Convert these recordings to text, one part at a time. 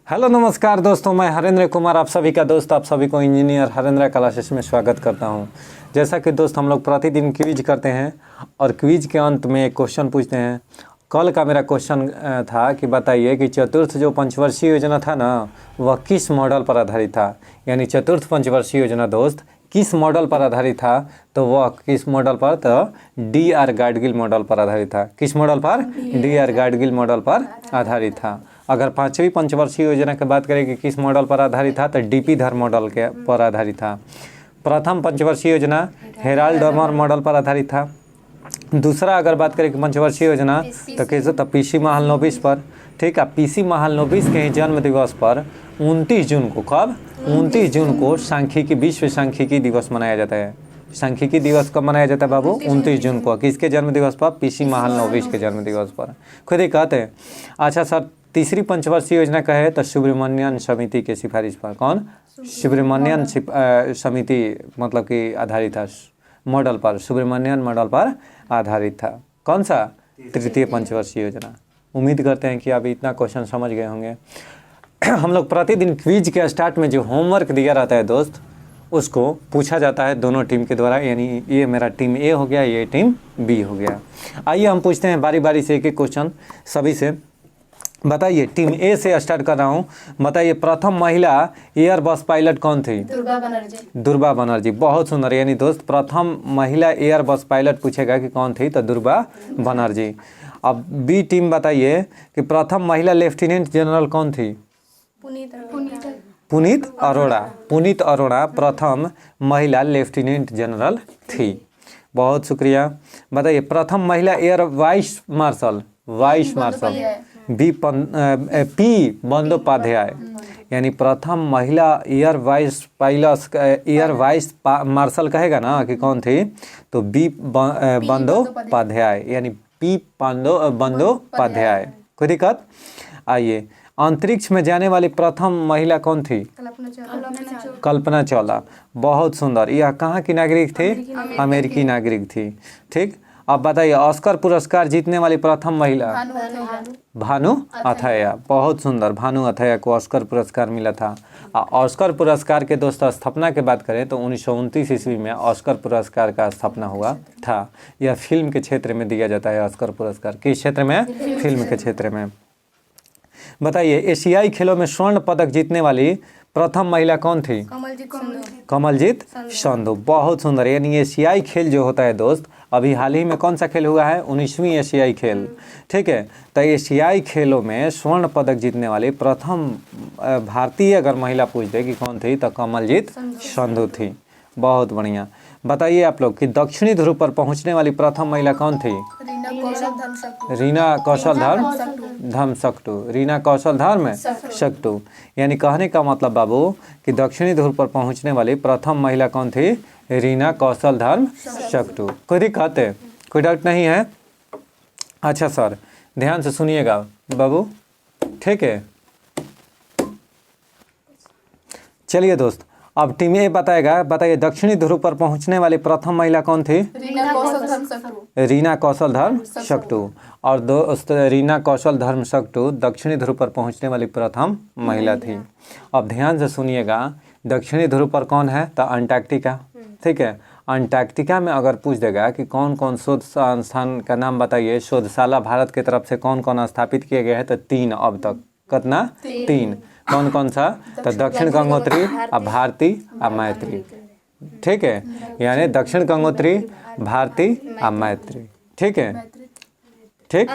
Hello नमस्कार दोस्तों, मैं हरेंद्र कुमार आप सभी का दोस्त, आप सभी को इंजीनियर हरेंद्र क्लासेस में स्वागत करता हूं। जैसा कि दोस्त हम लोग प्रतिदिन क्विज करते हैं और क्विज के अंत में एक क्वेश्चन पूछते हैं। कल का मेरा क्वेश्चन था कि बताइए कि चतुर्थ जो पंचवर्षीय योजना था ना, वह किस मॉडल पर आधारित था। यानी चतुर्थ पंचवर्षीय योजना दोस्त किस मॉडल पर आधारित था, तो वह किस मॉडल पर, तो डी.आर. गाडगिल मॉडल पर आधारित था। किस मॉडल पर? डी.आर. गाडगिल मॉडल पर आधारित था। अगर पांचवी पंचवर्षीय योजना की बात करें कि किस मॉडल पर आधारित था, तो डी.पी. धर मॉडल के पर आधारित था। प्रथम पंचवर्षीय योजना हेराल्ड डॉमर मॉडल पर आधारित था। दूसरा अगर बात करें कि पंचवर्षीय योजना तो कैसे, तो पीसी महालनोबिस पर। ठीक है, पीसी महालनोबिस के जन्म दिवस पर 29 जून को, कब? 29 जून को सांख्यिकी, विश्व सांख्यिकी दिवस मनाया जाता है। सांख्यिकी दिवस कब मनाया जाता है बाबू? 29 जून को। किसके जन्म दिवस पर? पीसी महालनोबिस के जन्म दिवस पर। खुद ही कहते हैं। अच्छा सर, तीसरी पंचवर्षीय योजना का है तो सुब्रमण्यन समिति के सिफारिश पर। कौन? सुब्रमण्यन समिति मतलब कि आधारित था मॉडल पर, सुब्रमण्यन मॉडल पर आधारित था। कौन सा? तृतीय पंचवर्षीय योजना। उम्मीद करते हैं कि अभी इतना क्वेश्चन समझ गए होंगे। हम लोग प्रतिदिन क्विज के स्टार्ट में जो होमवर्क दिया रहता है दोस्त, उसको पूछा जाता है दोनों टीम के द्वारा। यानी ये मेरा टीम ए हो गया, ये टीम बी हो गया। आइए हम पूछते हैं बारी बारी से एक एक क्वेश्चन सभी से। बताइए, टीम ए से स्टार्ट कर रहा हूँ। बताइए, प्रथम महिला एयर बस पायलट कौन थी? दुर्गा बनर्जी। दुर्गा बनर्जी, बहुत सुंदर। यानी दोस्त प्रथम महिला एयर बस पायलट पूछेगा कि कौन थी, तो दुर्गा बनर्जी। अब बी टीम बताइए कि प्रथम महिला लेफ्टिनेंट जनरल कौन थी? पुनीत अरोड़ा। पुनीत अरोड़ा प्रथम महिला लेफ्टिनेंट जनरल थी। बहुत शुक्रिया। बताइए, प्रथम महिला air vice marshal P Bandyopadhyay. यानी प्रथम महिला एयर वाइस मार्शल कहेगा ना कि कौन थी, तो बी बंदोपाध्याय, यानी पी बंदोपाध्याय। कोई दिक्कत? आइए, अंतरिक्ष में जाने वाली प्रथम महिला कौन थी? कल्पना चावला। बहुत सुंदर। यह कहाँ की नागरिक थी? अमेरिकी नागरिक थी। ठीक। अब बताइए, ऑस्कर पुरस्कार जीतने वाली प्रथम महिला? भानु अथैया। बहुत सुंदर, भानु अथैया को ऑस्कर पुरस्कार मिला था। ऑस्कर पुरस्कार के दोस्तों स्थापना की बात करें तो 1929 ईस्वी में ऑस्कर पुरस्कार का स्थापना हुआ था। यह फिल्म के क्षेत्र में दिया जाता है ऑस्कर पुरस्कार। किस क्षेत्र में? फिल्म के क्षेत्र में। बताइए, एशियाई खेलों में स्वर्ण पदक जीतने वाली प्रथम महिला कौन थी? कमलजीत संधू। बहुत सुंदर। यानी एशियाई खेल जो होता है दोस्त, अभी हाल ही में कौन सा खेल हुआ है? 19वीं एशियाई खेल। ठीक है, तो एशियाई खेलों में स्वर्ण पदक जीतने वाली प्रथम भारतीय अगर महिला पूछ दे कि कौन थी, तो कमलजीत संधू थी। बहुत बढ़िया। बताइए आप लोग कि दक्षिणी ध्रुव पर पहुंचने वाली प्रथम महिला कौन थी? रीना कौशल धर्म सकटू। रीना कौशल धर्म सकटू। यानी कहने का मतलब बाबू कि दक्षिणी ध्रुव पर पहुंचने वाली प्रथम महिला कौन थी? रीना कौशल धर्म सकटू। कोई दिक्कत है? कोई डाउट नहीं है? अच्छा सर, ध्यान से सुनिएगा बाबू। ठीक है, चलिए दोस्त, अब टीम ए बताएगा। बताइए, दक्षिणी ध्रुव पर पहुंचने वाली प्रथम महिला कौन थी? रीना कौशल धर्म सकटू। और दोस्त, रीना कौशल धर्म सकटू दक्षिणी ध्रुव पर पहुंचने वाली प्रथम महिला थी। अब ध्यान से सुनिएगा, दक्षिणी ध्रुव पर कौन है? तो अंटार्कटिका। ठीक है, अंटार्कटिका में अगर पूछ देगा कि कौन कौन शोध संस्थान का नाम बताइए, शोधशाला भारत की तरफ से कौन कौन स्थापित किए गए हैं, तो 3 अब तक। कितना? 3। कौन कौन सा? तो दक्षिण गंगोत्री, भारती और मैत्री। ठीक है, यानी दक्षिण गंगोत्री, भारती और मैत्री। ठीक है, ठीक।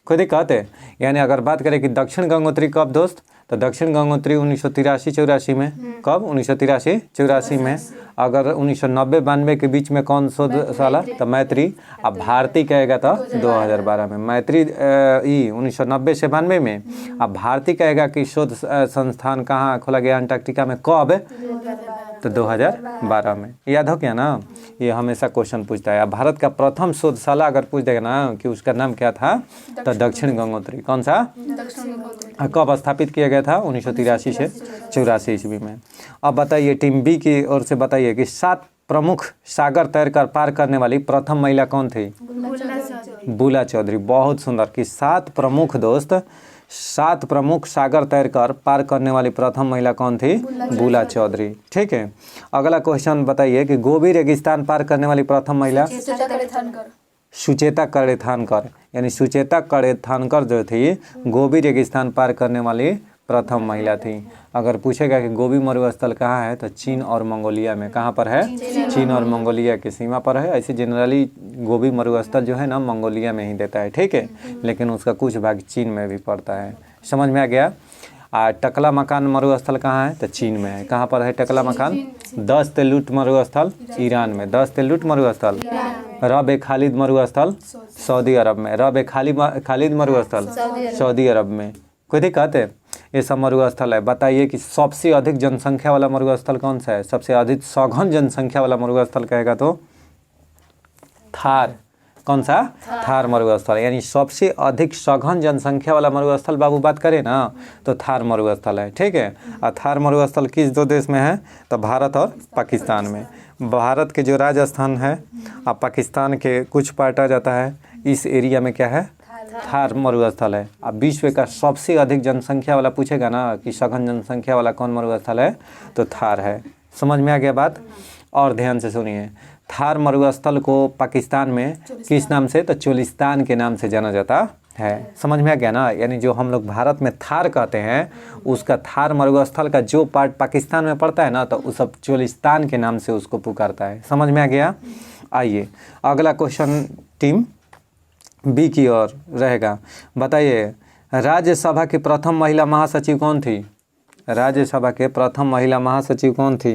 कोई दिक्कत है? यानी अगर बात करें कि दक्षिण गंगोत्री कब दोस्त, तो दक्षिण गंगोत्री 1983-84 में। कब? 1983-84 में। अगर 1990-92 के बीच में कौन शोधशाला, तो मैत्री। अब भारती कहेगा तो 2012 में। मैत्री 1990 से 92 में। अब भारती कहेगा कि शोध संस्थान कहाँ खोला गया अंटार्कटिका में, कब? तो 2012 में। याद हो क्या ना? ये हमेशा क्वेश्चन पूछता है। अब भारत का प्रथम शोधशाला अगर पूछ देगा ना कि उसका नाम क्या था, तो दक्षिण गंगोत्री। कौन सा? कब स्थापित किया गया था? 1983 से 84 ईस्वी में। अब बताइए, टीम बी की ओर से बताइए कि 7 प्रमुख सागर तैरकर पार करने वाली प्रथम महिला कौन थी? बुला चौधरी। बहुत सुंदर। कि 7 प्रमुख दोस्त 7 प्रमुख सागर तैरकर पार करने वाली प्रथम महिला कौन थी? बुला चौधरी। ठीक है, अगला क्वेश्चन बताइए कि गोबी रेगिस्तान पार करने वाली प्रथम महिला? सुचेता कड़ेथानकर, यानी सुचेता कड़ेथानकर जो थी गोबी रेगिस्तान पार करने वाली प्रथम महिला थी। अगर पूछेगा कि गोबी मरुस्थल कहाँ है तो चीन और मंगोलिया में। कहाँ पर है? चीन और मंगोलिया की सीमा पर है। ऐसे जनरली गोबी मरुस्थल जो है ना मंगोलिया में ही देता है, ठीक है, लेकिन उसका कुछ भाग चीन में भी पड़ता है। समझ में आ गया? टकला मकान मरुस्थल कहाँ है तो चीन में है। कहाँ पर है टकला मकान? 10 तेलुट मरुस्थल ईरान में। 10 तेलुट मरुस्थल। रब ए खालिद मरुस्थल सऊदी अरब में। रब ए खालिद मरुस्थल सऊदी अरब में। कोई दिक्कत है? ये सब मरुस्थल है। बताइए कि सबसे अधिक जनसंख्या वाला मरुस्थल कौन सा है? सबसे अधिक सघन जनसंख्या वाला मरुस्थल कहेगा तो थार। कौन सा? थार मरुस्थल, यानी सबसे अधिक सघन जनसंख्या वाला मरुस्थल बाबू बात करें ना तो थार मरुस्थल है। ठीक है, और थार मरुस्थल किस दो देश में है तो भारत और पाकिस्तान में। भारत के जो राजस्थान है और पाकिस्तान के कुछ पार्ट आ जाता है, इस एरिया में क्या है? थार मरुस्थल है। अब विश्व का सबसे अधिक जनसंख्या वाला पूछेगा ना कि सघन जनसंख्या वाला कौन मरुस्थल है तो थार है। समझ में आ गया बात? और ध्यान से सुनिए, थार मरुस्थल को पाकिस्तान में किस नाम से तो चोलिस्तान के नाम से जाना जाता है। समझ में आ गया ना? यानी जो हम लोग भारत में थार कहते हैं उसका थार मरुस्थल का जो पार्ट पाकिस्तान में पड़ता है ना तो उस सब चोलिस्तान के नाम से उसको पुकारता है। समझ में आ गया? आइए अगला क्वेश्चन टीम बी की ओर रहेगा। बताइए राज्यसभा की प्रथम महिला महासचिव कौन थी? राज्यसभा के प्रथम महिला महासचिव कौन थी?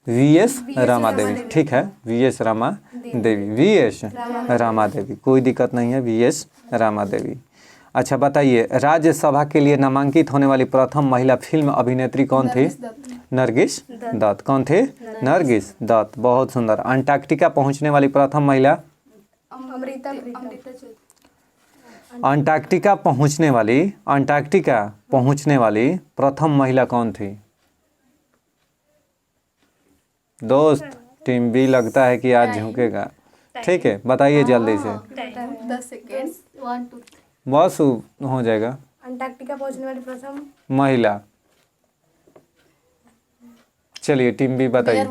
वीएस रमा देवी। ठीक है, वीएस रमा देवी। वीएस रमा देवी, कोई दिक्कत नहीं है, वीएस रमा देवी। अच्छा बताइए राज्यसभा के लिए नामांकित होने वाली प्रथम महिला फिल्म अभिनेत्री कौन थी? नरगिस दत्त। कौन थे? नरगिस दत्त। बहुत सुंदर। अंटार्कटिका पहुंचने वाली प्रथम महिला? अंटार्कटिका पहुंचने वाली प्रथम महिला कौन थी? दोस्त टीम बी लगता है कि आज झुकेगा। ठीक है, बताइए जल्दी से। 10 सेकेंड। 1 2 बस हो जाएगा। अंटार्कटिका पहुंचने वाली प्रथम महिला, चलिए टीम बी बताइए।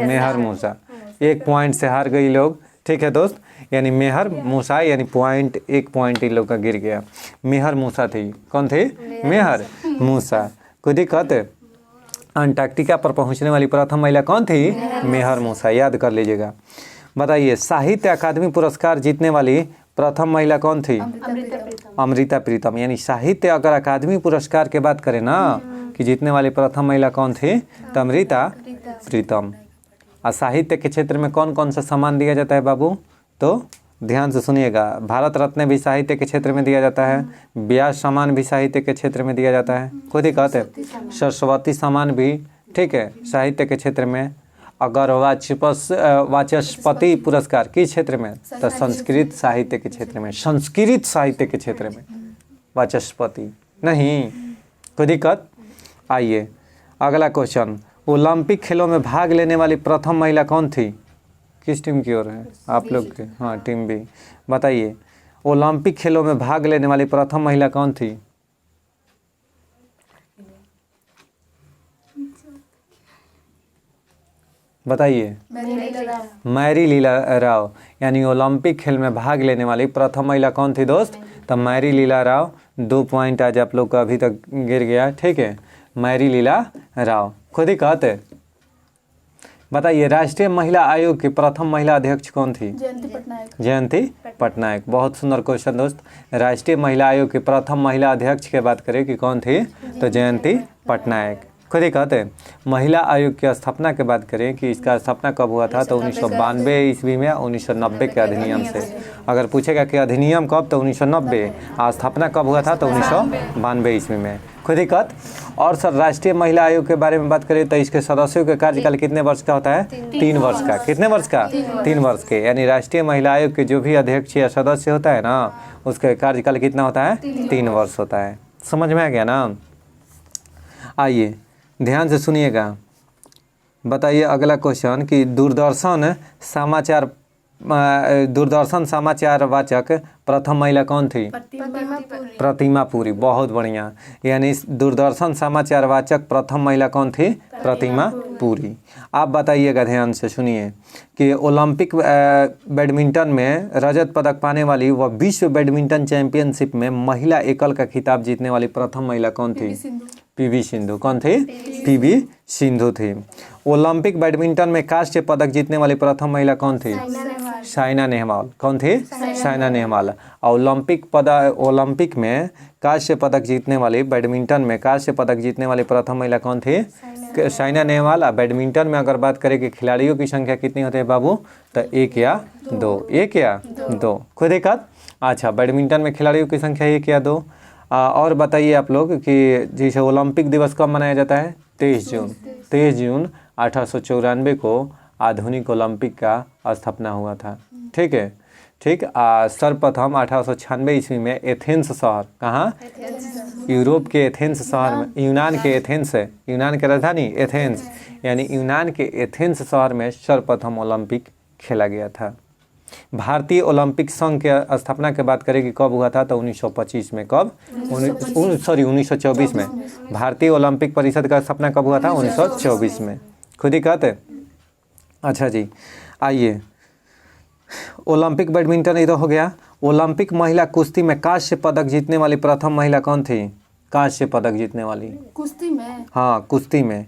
मेहर मूसा। 1 पॉइंट से हार गई लोग। ठीक है दोस्त, यानी मेहर मूसा, यानी पॉइंट 1 पॉइंट इन लोग का गिर गया। मेहर मूसा थी। कौन थी? मेहर मूसा। कोई दिक्कत है? अंटार्कटिका पर पहुंचने वाली प्रथम महिला कौन थी? मेहर मूसा, याद कर लीजिएगा। बताइए साहित्य अकादमी पुरस्कार जीतने वाली प्रथम महिला कौन थी? अमृता प्रीतम। यानी साहित्य अगर अकादमी पुरस्कार के बात करें ना कि जीतने वाली प्रथम महिला कौन थी तो अमृता प्रीतम। और साहित्य के क्षेत्र में कौन कौन सा सम्मान दिया जाता है बाबू? तो ध्यान से सुनिएगा, भारत रत्न भी साहित्य के क्षेत्र में दिया जाता है, व्यास सम्मान भी साहित्य के क्षेत्र में दिया जाता है। कोई दिक्कत है? सरस्वती सम्मान भी, ठीक है, साहित्य के क्षेत्र में। अगर वाचस्पति पुरस्कार किस क्षेत्र में तो संस्कृत साहित्य के क्षेत्र में। संस्कृत साहित्य के क्षेत्र में वाचस्पति नहीं। कोई दिक्कत? आइए अगला क्वेश्चन, ओलंपिक खेलों में भाग लेने वाली प्रथम महिला कौन थी? किस टीम की ओर है आप लोग के? हाँ टीम बी। बताइए ओलंपिक खेलों में भाग लेने वाली प्रथम महिला कौन थी? बताइए। मैरी लीला राव। यानी ओलंपिक खेल में भाग लेने वाली प्रथम महिला कौन थी दोस्त? तो मैरी लीला राव। 2 पॉइंट आज आप लोग का अभी तक गिर गया। ठीक है, मैरी लीला राव। खुद ही कहते। बताइए राष्ट्रीय महिला आयोग की प्रथम महिला अध्यक्ष कौन थी? जयंती पटनायक। जयंती पटनायक। बहुत सुंदर क्वेश्चन दोस्त। राष्ट्रीय महिला आयोग की प्रथम महिला अध्यक्ष की बात करें कि कौन थी तो जयंती पटनायक। खुद ही कहते हैं। महिला आयोग की स्थापना की बात करें कि इसका स्थापना कब हुआ था तो 1992 ईस्वी में, 1990 के अधिनियम से। अगर पूछेगा कि अधिनियम कब तो 1990, स्थापना कब हुआ था तो 1992 ईस्वी में। खुद ही कहत। और सर राष्ट्रीय महिला आयोग के बारे में बात करें तो इसके सदस्यों का कार्यकाल कितने वर्ष का होता है? 3 वर्ष का। कितने वर्ष का? 3 वर्ष के। यानी राष्ट्रीय महिला आयोग के जो भी अध्यक्ष या सदस्य होता है ना उसका कार्यकाल कितना होता है? 3 वर्ष होता है। समझ में आ गया ना? आइए ध्यान से सुनिएगा। बताइए अगला क्वेश्चन कि दूरदर्शन समाचार दूरदर्शन समाचार वाचक प्रथम महिला कौन थी? प्रतिमा पुरी। बहुत बढ़िया। यानी दूरदर्शन समाचार वाचक प्रथम महिला कौन थी? प्रतिमा पुरी। आप बताइएगा, ध्यान से सुनिए कि ओलंपिक बैडमिंटन में रजत पदक पाने वाली व विश्व बैडमिंटन चैंपियनशिप में महिला एकल का खिताब जीतने वाली प्रथम महिला कौन थी? पीवी सिंधु। कौन थी? पीवी सिंधु थी। ओलंपिक बैडमिंटन में कांस्य पदक जीतने वाली प्रथम महिला कौन थी? साइना नेहवाल। कौन थी? साइना नेहवाल। ओलंपिक में कांस्य पदक जीतने वाली, बैडमिंटन में कांस्य पदक जीतने वाली प्रथम महिला कौन थी? साइना नेहवाल। बैडमिंटन में अगर बात करें कि खिलाड़ियों की संख्या कितनी होती है बाबू, तो 1 या 2। 1 या 2 खुद एक। अच्छा, बैडमिंटन में खिलाड़ियों की संख्या 1 या 2। और बताइए आप लोग कि जैसे ओलंपिक दिवस कब मनाया जाता है? 23 जून। 23 जून 1894 को आधुनिक ओलंपिक का स्थापना हुआ था। ठीक है, ठीक। सर्वप्रथम 1896 ईस्वी में एथेंस शहर, कहाँ? यूरोप के एथेंस शहर में, यूनान के एथेंस, यूनान की राजधानी एथेंस, यानी यूनान के एथेंस शहर में सर्वप्रथम ओलंपिक खेला गया था। भारतीय ओलंपिक संघ के स्थापना की बात करें कि कब हुआ था, तो 1925 में। कब? 1924 में। भारतीय ओलंपिक परिषद का स्थापना कब हुआ था? 1924 में। खुद ही कहते। अच्छा जी, आइए, ओलंपिक बैडमिंटन इधर हो गया। ओलंपिक महिला कुश्ती में कांस्य पदक जीतने वाली प्रथम महिला कौन थी? कांस्य पदक जीतने वाली कुश्ती में? हाँ, कुश्ती में।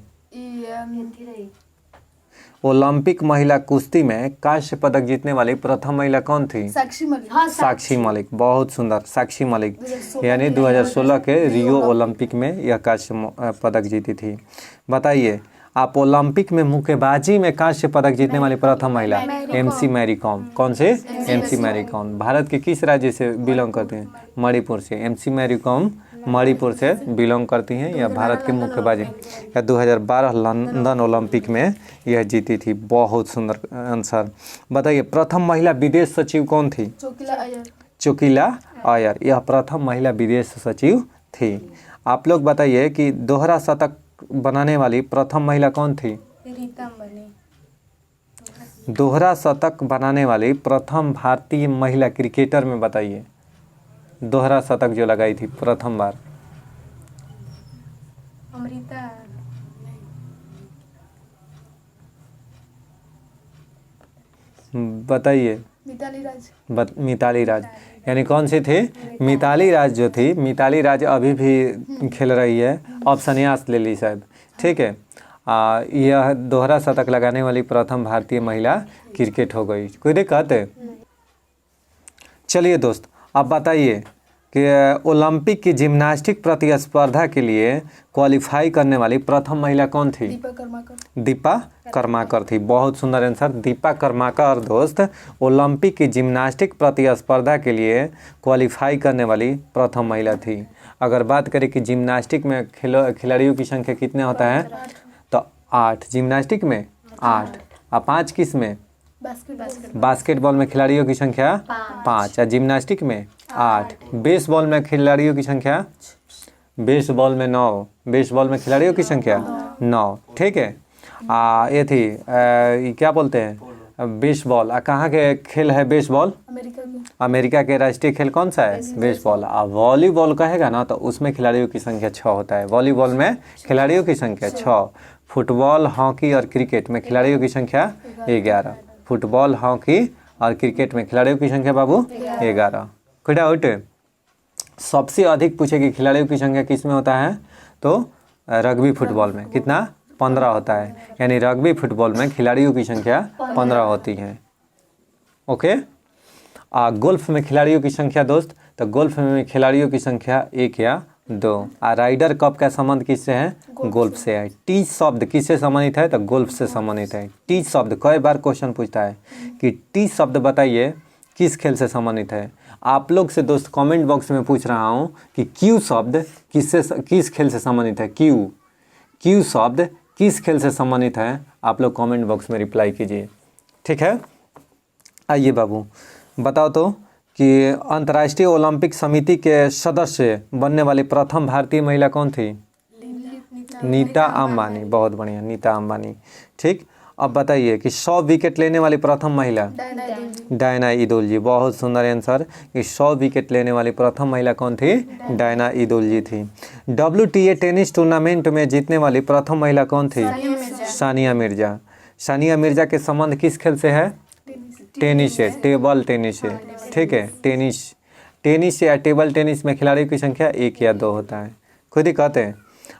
ओलंपिक महिला कुश्ती में कांस्य पदक जीतने वाली प्रथम महिला कौन थी? साक्षी मलिक। साक्षी मलिक। बहुत सुंदर, साक्षी मलिक। यानी 2016 के रियो ओलंपिक में यह कांस्य पदक जीती थी। बताइए आप, ओलंपिक में मुक्केबाजी में कांस्य पदक जीतने वाली प्रथम महिला? एमसी मैरी कॉम। कौन से? MC Mary com. भारत के किस राज्य से बिलोंग करती हैं? मणिपुर से। एमसी मैरी कॉम मणिपुर से बिलोंग करती हैं। यह भारत के मुक्केबाजी या 2012 लंदन ओलंपिक में यह जीती थी। बहुत सुंदर आंसर। बताइए प्रथम महिला विदेश सचिव कौन थी? चोकिला अय्यर। यह प्रथम महिला विदेश सचिव थी। आप लोग बताइए कि दोहरा शतक बनाने वाली प्रथम महिला कौन थी? दोहरा शतक बनाने वाली प्रथम भारतीय महिला क्रिकेटर में बताइए, दोहरा शतक जो लगाई थी प्रथम बार। अमृता। बताइए। मिताली राज। मिताली राज। यानी कौन सी थी? मिताली राज जो थी, मिताली राज अभी भी खेल रही है, अब संन्यास ले ली शायद। ठीक है, यह दोहरा शतक लगाने वाली प्रथम भारतीय महिला क्रिकेट हो गई। कोई दिक्कत है? चलिए दोस्त, अब बताइए कि ओलंपिक की जिम्नास्टिक प्रतिस्पर्धा के लिए क्वालिफाई करने वाली प्रथम महिला कौन थी? दीपा कर्माकर। दीपा कर्माकर थी। बहुत सुंदर आंसर, दीपा कर्माकर दोस्त ओलंपिक की जिम्नास्टिक प्रतिस्पर्धा के लिए क्वालिफाई करने वाली प्रथम महिला थी। अगर बात करें कि जिम्नास्टिक में खिलाड़ियों की संख्या कितने होता है, तो 8। जिम्नास्टिक में 8 और 5 किस में? बास्केटबॉल में खिलाड़ियों की संख्या 5 और जिम्नास्टिक में 8। बेसबॉल में खिलाड़ियों की संख्या, बेसबॉल में 9। बेसबॉल में खिलाड़ियों की संख्या 9। ठीक है, ये थी ये क्या बोलते हैं, बेसबॉल। कहाँ के खेल है बेसबॉल? अमेरिका के राष्ट्रीय खेल कौन सा है? बेसबॉल। वॉलीबॉल कहेगा ना तो उसमें खिलाड़ियों की संख्या 6 होता है। वॉलीबॉल में खिलाड़ियों की संख्या 6। फुटबॉल, हॉकी और क्रिकेट में खिलाड़ियों की संख्या 11। फुटबॉल, हॉकी और क्रिकेट में खिलाड़ियों की संख्या बाबू 11। कोई डाउट? सबसे अधिक पूछे कि खिलाड़ियों की संख्या किस में होता है, तो रग्बी फुटबॉल में। कितना? 15 होता है। यानी रग्बी फुटबॉल में खिलाड़ियों की संख्या 15 होती है। ओके। गोल्फ में खिलाड़ियों की संख्या दोस्त, तो गोल्फ में खिलाड़ियों की संख्या 1 या 2। राइडर कप का संबंध किससे है? गोल्फ से है। टी शब्द किससे संबंधित है? तो गोल्फ से संबंधित है। टी शब्द कई बार क्वेश्चन पूछता है कि टी शब्द बताइए किस खेल से संबंधित है। आप लोग से दोस्त कमेंट बॉक्स में पूछ रहा हूँ कि क्यू शब्द किस खेल से संबंधित है। क्यू शब्द किस खेल से संबंधित है, आप लोग कमेंट बॉक्स में रिप्लाई कीजिए। ठीक है, आइए बाबू बताओ तो कि अंतर्राष्ट्रीय ओलंपिक समिति के सदस्य बनने वाली प्रथम भारतीय महिला कौन थी? नीता अंबानी। बहुत बढ़िया, नीता अंबानी। ठीक, अब बताइए कि 100 विकेट लेने वाली प्रथम महिला डायना ईदुल जी। बहुत सुंदर आंसर कि 100 विकेट लेने वाली प्रथम महिला कौन थी? डायना ईदुल जी थी। WTA टेनिस टूर्नामेंट में जीतने वाली प्रथम महिला कौन थी? सानिया मिर्जा। सानिया मिर्जा के संबंध किस खेल से है? टेनिस से, टेबल टेनिस से। ठीक है, टेनिस या टेबल टेनिस में खिलाड़ियों की संख्या 1 या 2 होता है। खुद ही कहते हैं।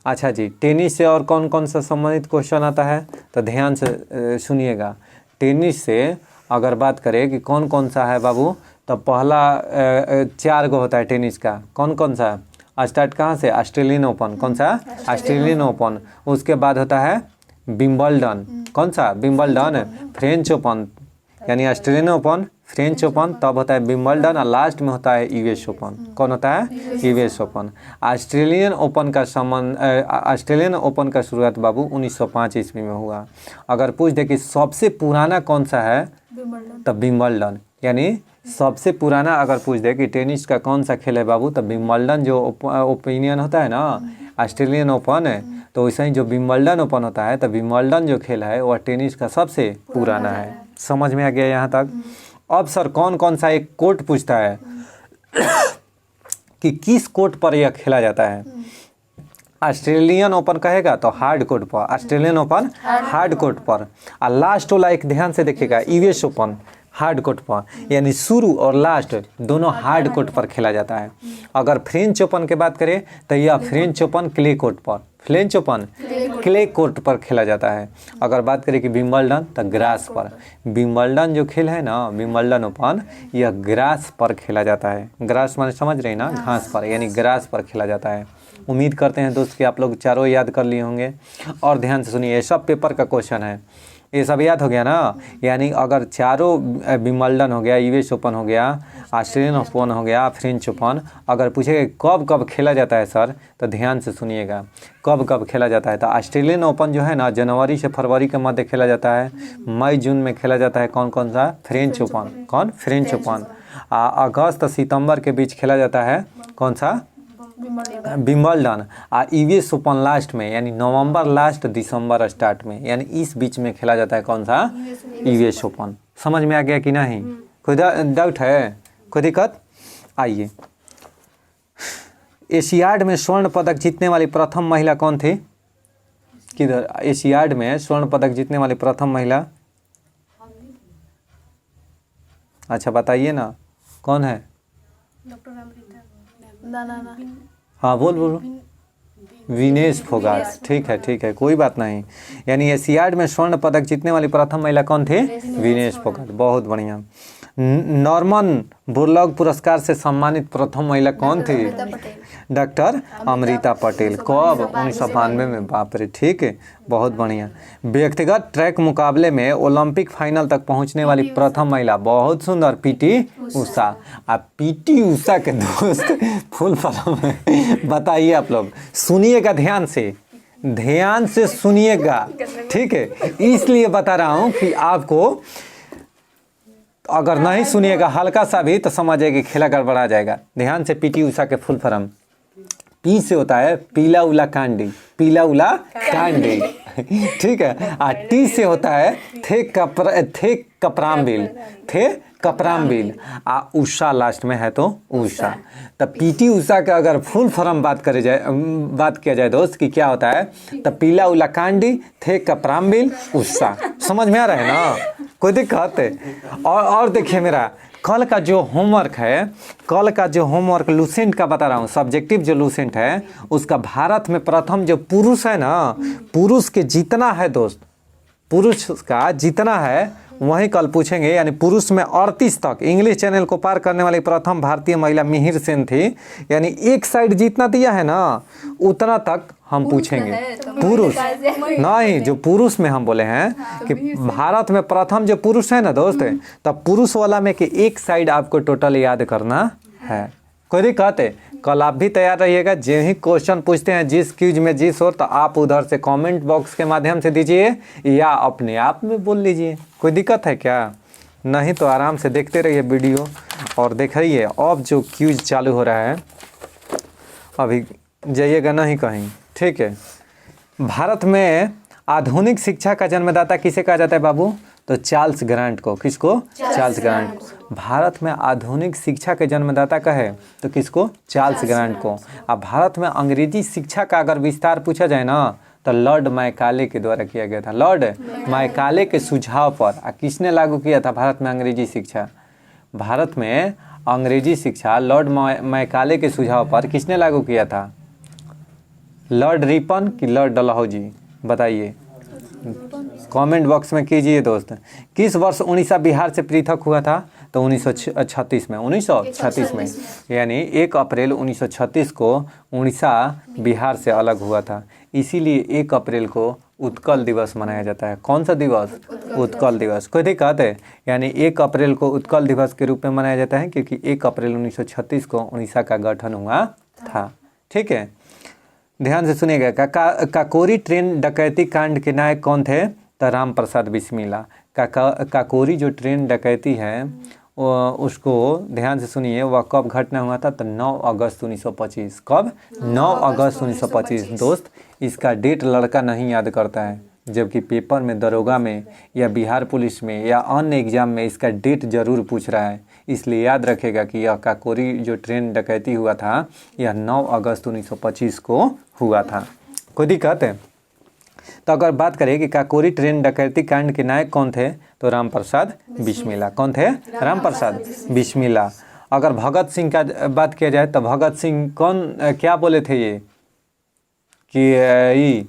अच्छा जी, टेनिस से और कौन कौन सा संबंधित क्वेश्चन आता है तो ध्यान से सुनिएगा। टेनिस से अगर बात करें कि कौन कौन सा है बाबू, तो पहला 4 गो होता है टेनिस का। कौन कौन सा? स्टार्ट कहाँ से? Australian open. कौन सा? Australian open. उसके बाद होता है विंबलडन। कौन सा? विंबलडन। फ्रेंच ओपन यानी ऑस्ट्रेलियन ओपन, फ्रेंच ओपन, तब होता है विंबलडन और लास्ट में होता है यूएस ओपन। कौन होता है? US open. ऑस्ट्रेलियन ओपन का शुरुआत बाबू 1905 ईस्वी में हुआ। अगर पूछ दे कि सबसे पुराना कौन सा है तो विंबलडन। यानी सबसे पुराना अगर पूछ दे कि टेनिस का कौन सा खेल है बाबू, तो विंबलडन जो ओपिनियन होता है ना, ऑस्ट्रेलियन ओपन है, तो वैसे ही जो विंबलडन ओपन होता है, तो विंबलडन जो खेल है वह टेनिस का सबसे पुराना है। समझ में आ गया यहाँ तक? अब सर कौन कौन सा एक कोर्ट पूछता है कि किस कोर्ट पर यह खेला जाता है? ऑस्ट्रेलियन ओपन कहेगा तो हार्ड कोर्ट पर, ऑस्ट्रेलियन ओपन हार्ड कोर्ट पर। और लास्ट वाला एक ध्यान से देखिएगा, यूएस ओपन हार्ड कोर्ट पर, यानी शुरू और लास्ट दोनों हार्ड कोर्ट पर खेला जाता है। अगर फ्रेंच ओपन की बात करें तो यह फ्रेंच ओपन क्ले कोर्ट पर, फ्रेंच ओपन क्ले कोर्ट पर खेला जाता है। अगर बात करें कि विंबलडन तो ग्रास पर। विंबलडन जो खेल है ना, विंबलडन ओपन, यह ग्रास पर खेला जाता है। ग्रास माने समझ रहे हैं ना, घास पर, यानी ग्रास पर खेला जाता है। उम्मीद करते हैं दोस्त कि आप लोग चारों याद कर लिए होंगे। और ध्यान से सुनिए, ये सब पेपर का क्वेश्चन है, ये सब याद हो गया ना। यानी अगर चारों विंबलडन हो गया, यूएस ओपन हो गया, ऑस्ट्रेलियन ओपन हो गया, फ्रेंच ओपन, अगर पूछेगा कब कब खेला जाता है सर, तो ध्यान से सुनिएगा कब कब खेला जाता है। तो ऑस्ट्रेलियन ओपन जो है ना, जनवरी से फरवरी के मध्य खेला जाता है। मई जून में खेला जाता है कौन कौन सा? French Open. कौन? French Open. अगस्त सितंबर के बीच खेला जाता है कौन सा? विंबलडन। यूएस ओपन लास्ट में, यानी नवंबर लास्ट दिसंबर स्टार्ट में, यानी इस बीच में खेला जाता है कौन सा? US open. समझ में आ गया कि नहीं? कोई डाउट है? कोई दिक्कत? आइए, एशियाड में स्वर्ण पदक जीतने वाली प्रथम महिला कौन थी? किधर? एशियाड में स्वर्ण पदक जीतने वाली प्रथम महिला, अच्छा बताइए ना, कौन है? हाँ बोलो। विनेश फोगाट। ठीक है, कोई बात नहीं। यानी एशियाड में स्वर्ण पदक जीतने वाली प्रथम महिला कौन थी? विनेश फोगाट। बहुत बढ़िया। नॉर्मन बोरलॉग पुरस्कार से सम्मानित प्रथम महिला कौन थी? डॉक्टर अमृता पटेल। कब? 1992 में। बाप रे, ठीक है, बहुत बढ़िया। व्यक्तिगत ट्रैक मुकाबले में ओलंपिक फाइनल तक पहुंचने वाली प्रथम महिला, बहुत सुंदर, पीटी उषा। आप पीटी उषा के दोस्त फुल फॉर्म बताइए। आप लोग सुनिएगा, ध्यान से सुनिएगा, ठीक है? इसलिए बता रहा हूँ कि आपको अगर नहीं सुनिएगा हल्का सा भी तो समझिए कि खेला गड़बड़ा जाएगा। ध्यान से, पीटी उषा के फुल फॉर्म, पी से होता है पीला उला कांडी, पीला उला कांडी, ठीक है। और टी से होता है थे कपरामबिल, आ उषा लास्ट में है तो उषा। तो पीटी उषा का अगर फुल फॉर्म बात किया जाए दोस्त कि क्या होता है, तो पीला उला कांडी थे कपरामबिल उषा। समझ में आ रहा है ना? कोई दिक्कत है? और देखिए, मेरा कल का जो होमवर्क लूसेंट का बता रहा हूँ, सब्जेक्टिव जो लूसेंट है उसका, भारत में प्रथम जो पुरुष है ना, पुरुष के जितना है दोस्त, पुरुष का जितना है वही कल पूछेंगे। यानी पुरुष में 38 तक इंग्लिश चैनल को पार करने वाली प्रथम भारतीय महिला मिहिर सेन थी। यानी एक साइड जितना दिया है ना उतना तक हम पूछेंगे। पुरुष नहीं, जो पुरुष में हम बोले हैं कि भारत में प्रथम जो पुरुष है ना दोस्त, तब पुरुष वाला में कि एक साइड आपको टोटल याद करना है। कोई दिक्कत है? कल आप भी तैयार रहिएगा। जो ही क्वेश्चन पूछते हैं जिस क्यूज में जिस हो, तो आप उधर से कमेंट बॉक्स के माध्यम से दीजिए या अपने आप में बोल लीजिए। कोई दिक्कत है क्या? नहीं तो आराम से देखते रहिए वीडियो और देखिए। अब जो क्यूज चालू हो रहा है, अभी जाइएगा नहीं कहीं, ठीक है? भारत में आधुनिक शिक्षा का जन्मदाता किसे कहा जाता है बाबू? तो चार्ल्स ग्रांट को। किसको? चार्ल्स ग्रांट को। भारत में आधुनिक शिक्षा के जन्मदाता कहे तो किसको? चार्ल्स ग्रांट को। अब भारत में अंग्रेजी शिक्षा का अगर विस्तार पूछा जाए ना तो लॉर्ड मैकाले के द्वारा किया गया था। लॉर्ड मैकाले के सुझाव पर। किसने लागू किया था भारत में अंग्रेजी शिक्षा? भारत में अंग्रेजी शिक्षा लॉर्ड मैकाले के सुझाव पर किसने लागू किया था? लॉर्ड रिपन कि लॉर्ड डलहौजी? बताइए, कमेंट बॉक्स में कीजिए दोस्त। किस वर्ष उड़ीसा बिहार से पृथक हुआ था? तो 1936 में। 1936 में, यानी 1 अप्रैल 1936 को उड़ीसा बिहार से अलग हुआ था। इसीलिए 1 अप्रैल को उत्कल दिवस मनाया जाता है। कौन सा दिवस? उत्कल दिवस। कोई दिक्कत है? यानी 1 अप्रैल को उत्कल दिवस के रूप में मनाया जाता है क्योंकि 1 अप्रैल 1936 को उड़ीसा का गठन हुआ था। ठीक है, ध्यान से सुनिएगा। काकोरी ट्रेन डकैती कांड के नायक कौन थे? तो राम प्रसाद बिस्मिल्ला। काकोरी जो ट्रेन डकैती है उसको ध्यान से सुनिए, वह कब घटना हुआ था? तो 9 अगस्त 1925। कब? 9 अगस्त 1925। दोस्त, इसका डेट लड़का नहीं याद करता है, जबकि पेपर में, दरोगा में या बिहार पुलिस में या अन्य एग्जाम में इसका डेट जरूर पूछ रहा है। इसलिए याद रखेगा कि यह काकोरी जो ट्रेन डकैती हुआ था यह 9 अगस्त 1925 को हुआ था। कोई दिक्कत है? तो अगर बात करें कि काकोरी ट्रेन डकैती कांड के नायक कौन थे तो राम प्रसाद बिस्मिल्ला। कौन थे? राम प्रसाद बिस्मिल्ला। अगर भगत सिंह का बात किया जाए तो भगत सिंह क्या बोले थे ये कि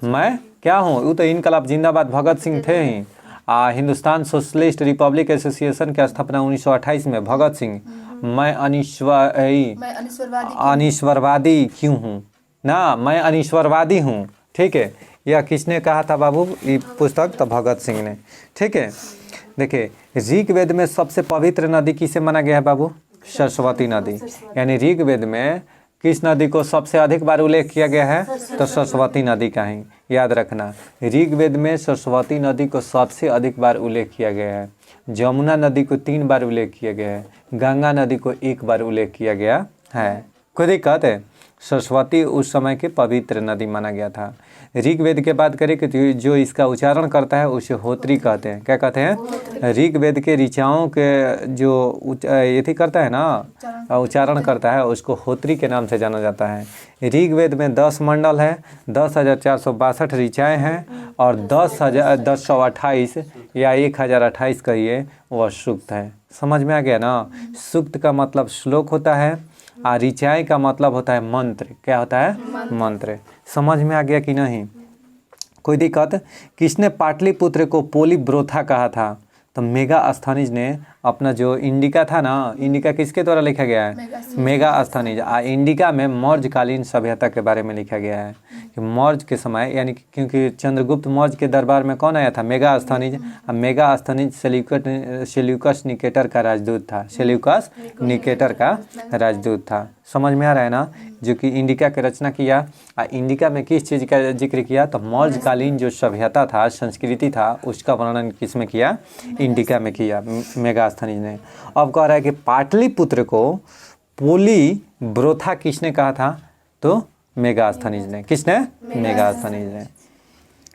मैं क्या हूँ? वो तो इनकलाब जिंदाबाद भगत सिंह थे ही। हिंदुस्तान सोशलिस्ट रिपब्लिक एसोसिएशन की स्थापना 1928 में। भगत सिंह, मैं अनीश्वरवादी क्यों हूँ ना, मैं अनीश्वरवादी हूँ। ठीक है, यह किसने कहा था बाबू ये पुस्तक? तो भगत सिंह ने। ठीक है, देखिए ऋग्वेद में सबसे पवित्र नदी किसे माना गया है बाबू? सरस्वती नदी। यानी ऋग्वेद में किस नदी को सबसे अधिक बार उल्लेख किया गया है? तो सरस्वती नदी का ही। याद रखना, ऋग्वेद में सरस्वती नदी को सबसे अधिक बार उल्लेख किया गया है। जमुना नदी को 3 बार उल्लेख किया गया है। गंगा नदी को 1 बार उल्लेख किया गया है। कोई दिक्कत है? सरस्वती उस समय के पवित्र नदी माना गया था। ऋग्वेद के बात करें कि जो इसका उच्चारण करता है उसे होत्री कहते हैं। क्या कहते हैं? ऋग्वेद के ऋचाओं के जो यथी करता है ना, उच्चारण करता है, उसको होत्री के नाम से जाना जाता है। ऋग्वेद में 10 मंडल है, 10,462 ऋचाएँ हैं और 10,128 या 1028 कहिए वह सूक्त है। समझ में आ गया ना? सूक्त का मतलब श्लोक होता है और ऋचाएँ का मतलब होता है मंत्र। क्या होता है? मंत्र। समझ में आ गया कि नहीं? कोई दिक्कत? किसने पाटलिपुत्र को पोलीब्रोथा कहा था? तो मेगास्थनीज ने अपना जो इंडिका था ना, इंडिका किसके द्वारा लिखा गया है? मेगास्थनीज। इंडिका में मौर्यकालीन सभ्यता के बारे में लिखा गया है कि मौर्य के समय, यानी क्योंकि चंद्रगुप्त मौर्य के दरबार में कौन आया था? मेगास्थनीज। मेगास्थनीज सेल्यूकस निकेटर का राजदूत था। सेल्यूकस निकेटर का राजदूत था। समझ में आ रहा है ना? जो कि इंडिका की रचना किया। इंडिका में किस चीज़ का जिक्र किया? तो मौर्यकालीन जो सभ्यता था, संस्कृति था, उसका वर्णन किस में किया? इंडिका में किया मेगास्थनीज ने। अब कह रहा है कि पाटलिपुत्र को पोलीब्रोथा किसने कहा था? तो मेगास्थनीज ने। किसने? मेगास्थनीज ने।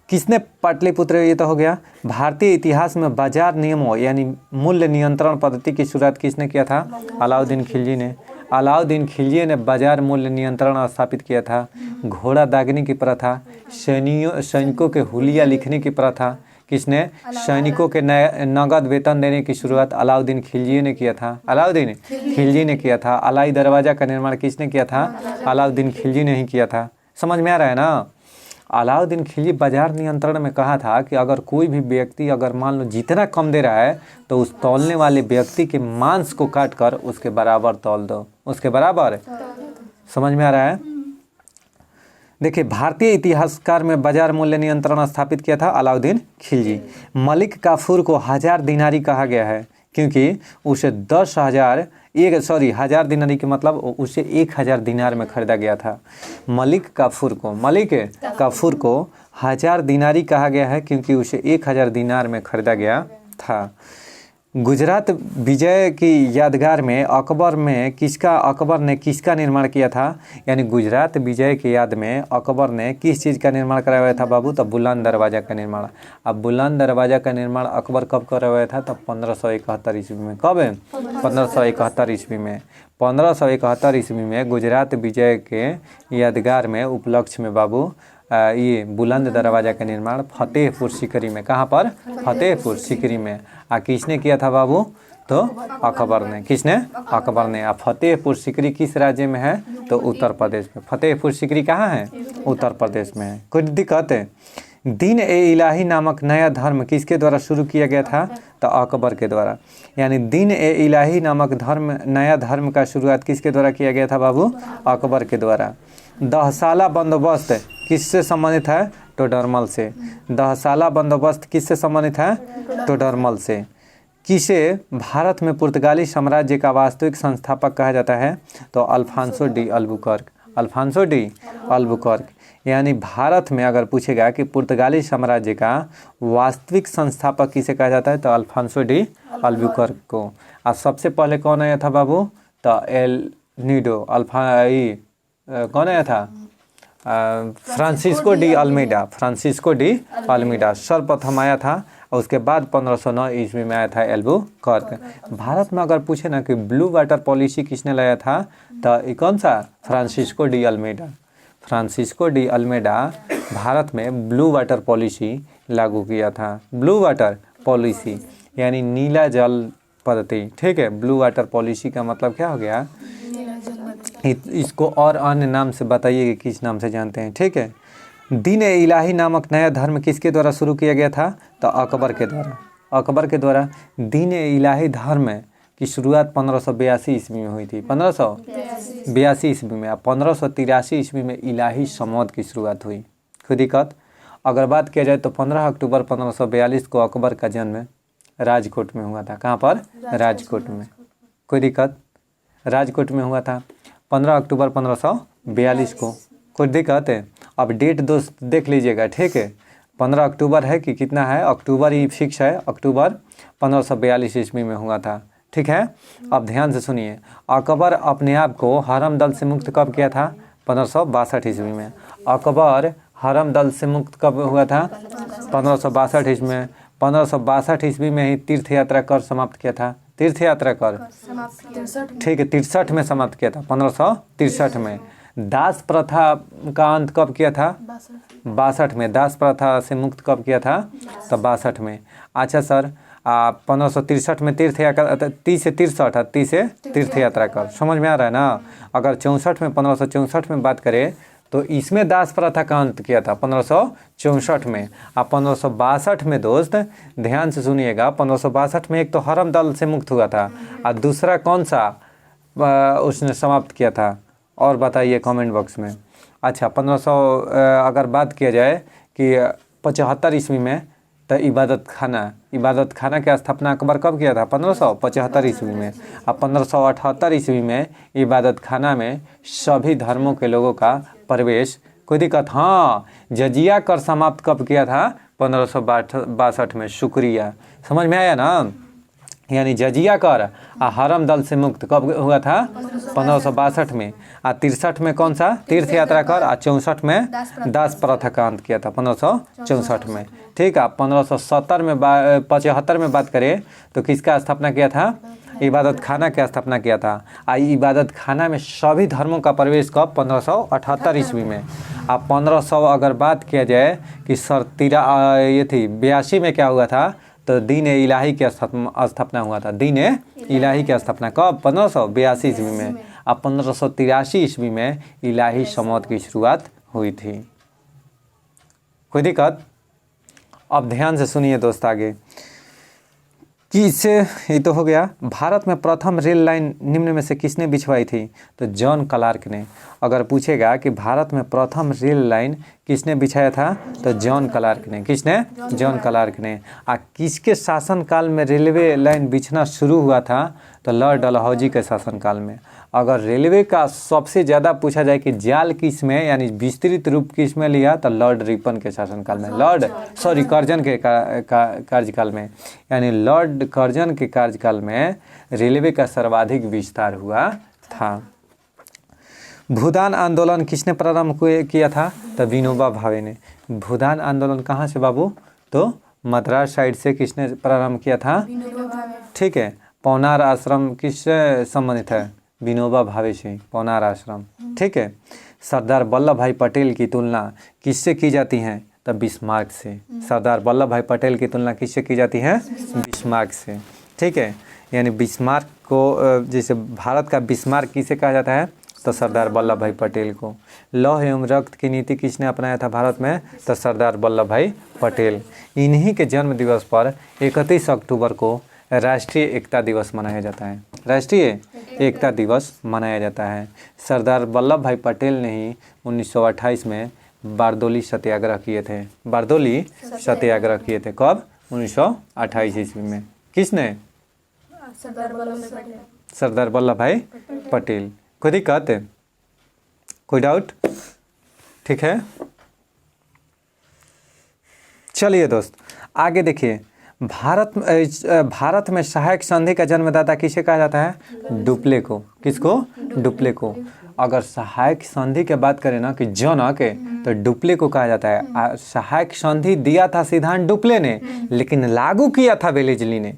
किसने पाटलिपुत्र, ये तो हो गया। भारतीय इतिहास में बाजार नियमों यानी मूल्य नियंत्रण पद्धति की शुरुआत किसने किया था? अलाउद्दीन खिलजी ने। अलाउद्दीन खिलजी ने बाजार मूल्य नियंत्रण स्थापित किया था। घोड़ा दागने की प्रथा, सैनिकों के हुलिया लिखने की प्रथा किसने? सैनिकों के नगद वेतन देने की शुरुआत अलाउद्दीन खिलजी ने किया था। अलाउद्दीन खिलजी ने किया था। अलाई दरवाज़ा का निर्माण किसने किया था? अलाउद्दीन खिलजी ने ही किया था। समझ में आ रहा है ना? अलाउद्दीन खिलजी बाजार नियंत्रण में कहा था कि अगर कोई भी व्यक्ति अगर मान लो जितना कम दे रहा है तो उस तौलने वाले व्यक्ति के मांस को काट कर उसके बराबर तौल दो। उसके बराबर। समझ में आ रहा है? देखिए, भारतीय इतिहासकार में बाजार मूल्य नियंत्रण स्थापित किया था अलाउद्दीन खिलजी। मलिक काफूर को 1000 दिनारी कहा गया है क्योंकि उसे 1000 दिनारी के मतलब उसे 1000 दिनार में खरीदा गया था। मलिक काफूर को 1000 दिनारी कहा गया है क्योंकि उसे 1000 दिनार में खरीदा गया था। गुजरात विजय की यादगार में अकबर ने किसका निर्माण किया था? यानी गुजरात विजय की याद में अकबर ने किस चीज़ का निर्माण कराया था बाबू? तो बुलंद दरवाज़ा का निर्माण। अब बुलंद दरवाज़ा का निर्माण अकबर कब करवाया था? तो 1571 ईस्वी में। कब है? 1571 ईस्वी में। 1571 ईस्वी में गुजरात विजय के यादगार में उपलक्ष्य में बाबू ये बुलंद दरवाज़ा का निर्माण फतेहपुर सीकरी में। कहाँ पर? फतेहपुर सीकरी में। किसने किया था बाबू? तो अकबर ने। किसने? अकबर ने। फतेहपुर सीकरी किस राज्य में है? तो उत्तर प्रदेश में। फतेहपुर सीकरी कहाँ है? उत्तर प्रदेश में है। कोई दिक्कत है? दीन ए इलाही नामक नया धर्म किसके द्वारा शुरू किया गया था? तो अकबर के द्वारा। यानी दीन ए इलाही नामक नया धर्म का शुरुआत किसके द्वारा किया गया था बाबू? अकबर के द्वारा। दहसाला बंदोबस्त किससे संबंधित है? टोडरमल से। दहसाला बंदोबस्त किससे संबंधित है? टोडरमल से। किसे भारत में पुर्तगाली साम्राज्य का वास्तविक संस्थापक कहा जाता है? तो Afonso de Albuquerque. Afonso de Albuquerque. यानी भारत में अगर पूछेगा कि पुर्तगाली साम्राज्य का वास्तविक संस्थापक किसे कहा जाता है? तो अल्फांसो डी अल्बुकर्क को। और सबसे पहले कौन आया था बाबू? तो एल नीडो कौन आया था? Francisco de Almeida. Francisco de Almeida सर्वप्रथम आया था। और उसके बाद 1509 ईस्वी में आया था एल्बुकर्क। भारत में अगर पूछे ना कि ब्लू वाटर पॉलिसी किसने लाया था? तो कौन सा? Francisco de Almeida. Francisco de Almeida Bharat में ब्लू वाटर पॉलिसी लागू किया था। ब्लू वाटर पॉलिसी यानी नीला जल पद्धति। ठीक है, ब्लू वाटर पॉलिसी का मतलब क्या हो गया? इसको और अन्य नाम से बताइए कि किस नाम से जानते हैं। ठीक है, दीन ए इलाही नामक नया धर्म किसके द्वारा शुरू किया गया था? तो अकबर के द्वारा। अकबर के द्वारा दीन ए इलाही धर्म की शुरुआत 1582 ईस्वी में हुई थी। 1582 ईस्वी में। 1583 ईस्वी में इलाही संवत की शुरुआत हुई। कोई दिक्कत? अगर बात किया जाए तो 15 अक्टूबर 1542 को अकबर का जन्म राजकोट में हुआ था। कहाँ पर? राजकोट में। कोई दिक्कत? राजकोट में हुआ था 15 अक्टूबर 1542 को। कोई दिक्कत है? अब डेट दोस्त देख लीजिएगा। ठीक है, 15 अक्टूबर है कि कितना है? अक्टूबर ही फिक्स है। अक्टूबर 1542 ईस्वी में हुआ था। ठीक है, अब ध्यान से सुनिए। अकबर अपने आप को हरम दल से मुक्त कब किया था? 1562 ईस्वी में। अकबर हरम दल से मुक्त कब हुआ था? 1562 ईस्वी में। 1562 ईस्वी में ही तीर्थ यात्रा कर समाप्त किया था। तीर्थ यात्रा कर, ठीक है, 63 में समाप्त किया था। 1563 में। दास प्रथा का अंत कब किया था? 62 में। दास प्रथा से मुक्त कब किया था? तो 62 में। अच्छा सर, 1563 में तीर्थ यात्रा 30 से 63 तीर्थ यात्रा कर। समझ में आ रहा है ना? अगर 64 में 1564 में बात करें तो इसमें दास प्रथा का अंत किया था 1564 में। 1562 में दोस्त ध्यान से सुनिएगा। 1562 में एक तो हरम दल से मुक्त हुआ था और दूसरा कौन सा उसने समाप्त किया था? और बताइए कमेंट बॉक्स में। अच्छा, 1500 अगर बात किया जाए कि 75 ईस्वी में तो इबादत खाना की स्थापना अकबर कब किया था? 1575 ईस्वी में। अब 1578 ईस्वी में इबादत खाना में सभी धर्मों के लोगों का प्रवेश। कोई दिक्कत? हाँ, जजिया कर समाप्त कब किया था? 1562 में। शुक्रिया, समझ में आया ना? यानी जजिया कर हरम दल से मुक्त कब हुआ था? 1562 में। 63 में कौन सा? तीर्थ यात्रा कर। 64 में दास प्रथा का अंत किया था 1564 में। ठीक है, 1570 में 75 में बात करें तो किसका स्थापना किया था? इबादत खाना की स्थापना किया था। इबादत खाना में सभी धर्मों का प्रवेश कब? 1578 ईस्वी में। अब 1500 अगर बात किया जाए कि सर 82 में क्या हुआ था? तो दीन ए इलाही की स्थापना हुआ था। दीन ए इलाही की स्थापना कब? 1582 ईस्वी में। अब 1583 ईस्वी में इलाही संवत की शुरुआत हुई थी। कोई दिक्कत? अब ध्यान से सुनिए दोस्त आगे कि इससे ये तो हो गया। भारत में प्रथम रेल लाइन निम्न में से किसने बिछवाई थी? तो जॉन क्लार्क ने। अगर पूछेगा कि भारत में प्रथम रेल लाइन किसने बिछाया था? तो जॉन क्लार्क ने। किसने? जॉन क्लार्क ने। किसके शासनकाल में रेलवे लाइन बिछना शुरू हुआ था? तो लॉर्ड डलहौजी के शासनकाल में। अगर रेलवे का सबसे ज़्यादा पूछा जाए कि जाल किस में यानी विस्तृत रूप किस में लिया, तो लॉर्ड रिपन के शासनकाल में, कर्जन के कार्यकाल में, यानी लॉर्ड कर्जन के कार्यकाल में रेलवे का सर्वाधिक विस्तार हुआ था। भूदान आंदोलन किसने प्रारंभ किया था? तो विनोबा भावे ने। भूदान आंदोलन कहाँ से बाबू? तो मद्रास साइड से किसने प्रारंभ किया था? ठीक है। पौनार आश्रम किससे संबंधित है? विनोबा भावे से, पौनार आश्रम। ठीक है। सरदार वल्लभ भाई पटेल की तुलना किससे की जाती है? तो बिस्मार्क से। सरदार वल्लभ भाई पटेल की तुलना किससे की जाती है? बिस्मार्क से। ठीक है। यानी बिस्मार्क को, जैसे भारत का बिस्मार्क किसे कहा जाता है? तो सरदार वल्लभ भाई पटेल को। लौह एवं रक्त की नीति किसने अपनाया था भारत में? तो सरदार वल्लभ भाई पटेल। इन्हीं के जन्म दिवस पर 31 अक्टूबर को राष्ट्रीय एकता दिवस मनाया जाता है। राष्ट्रीय एकता दिवस मनाया जाता है। सरदार वल्लभ भाई पटेल ने ही 1928 में बारदोली सत्याग्रह किए थे। बारदोली सत्याग्रह किए थे कब? 1928 ईस्वी में। किसने? सरदार वल्लभ भाई पटेल। कोई दिक्कत है? कोई डाउट? ठीक है। चलिए दोस्त आगे देखिए। भारत में सहायक संधि का जन्मदाता किसे कहा जाता है? डुप्ले को। किसको? डुप्ले को। अगर सहायक संधि की बात करें ना कि जनक, तो डुप्ले को कहा जाता है। सहायक संधि दिया था सिद्धांत डुप्ले ने, लेकिन लागू किया था वेलेजली ने।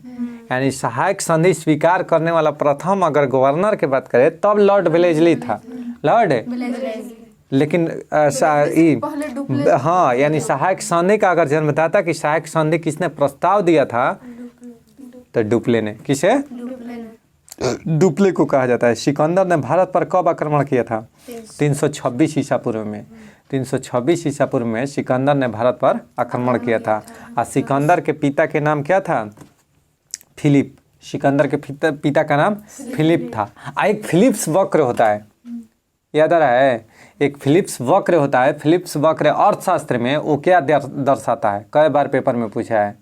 यानी सहायक संधि स्वीकार करने वाला प्रथम अगर गवर्नर की बात करें तब लॉर्ड वेलेजली था। लॉर्ड, लेकिन हाँ, यानी सहायक संधि का अगर जन्मदाता कि सहायक संधि किसने प्रस्ताव दिया था? तो डुप्ले ने। किसे? डुप्ले को कहा जाता है। सिकंदर ने भारत पर कब आक्रमण किया था? 326 ईसा पूर्व में। 326 ईसा पूर्व में सिकंदर ने भारत पर आक्रमण किया था। और सिकंदर के पिता के नाम क्या था? फिलिप। सिकंदर के पिता का नाम फिलिप था। एक फिलिप्स वक्र होता है, याद आ रहा है? एक फिलिप्स वक्र होता है। फिलिप्स वक्र अर्थशास्त्र में वो क्या दर्शाता है? कई बार पेपर में पूछा है।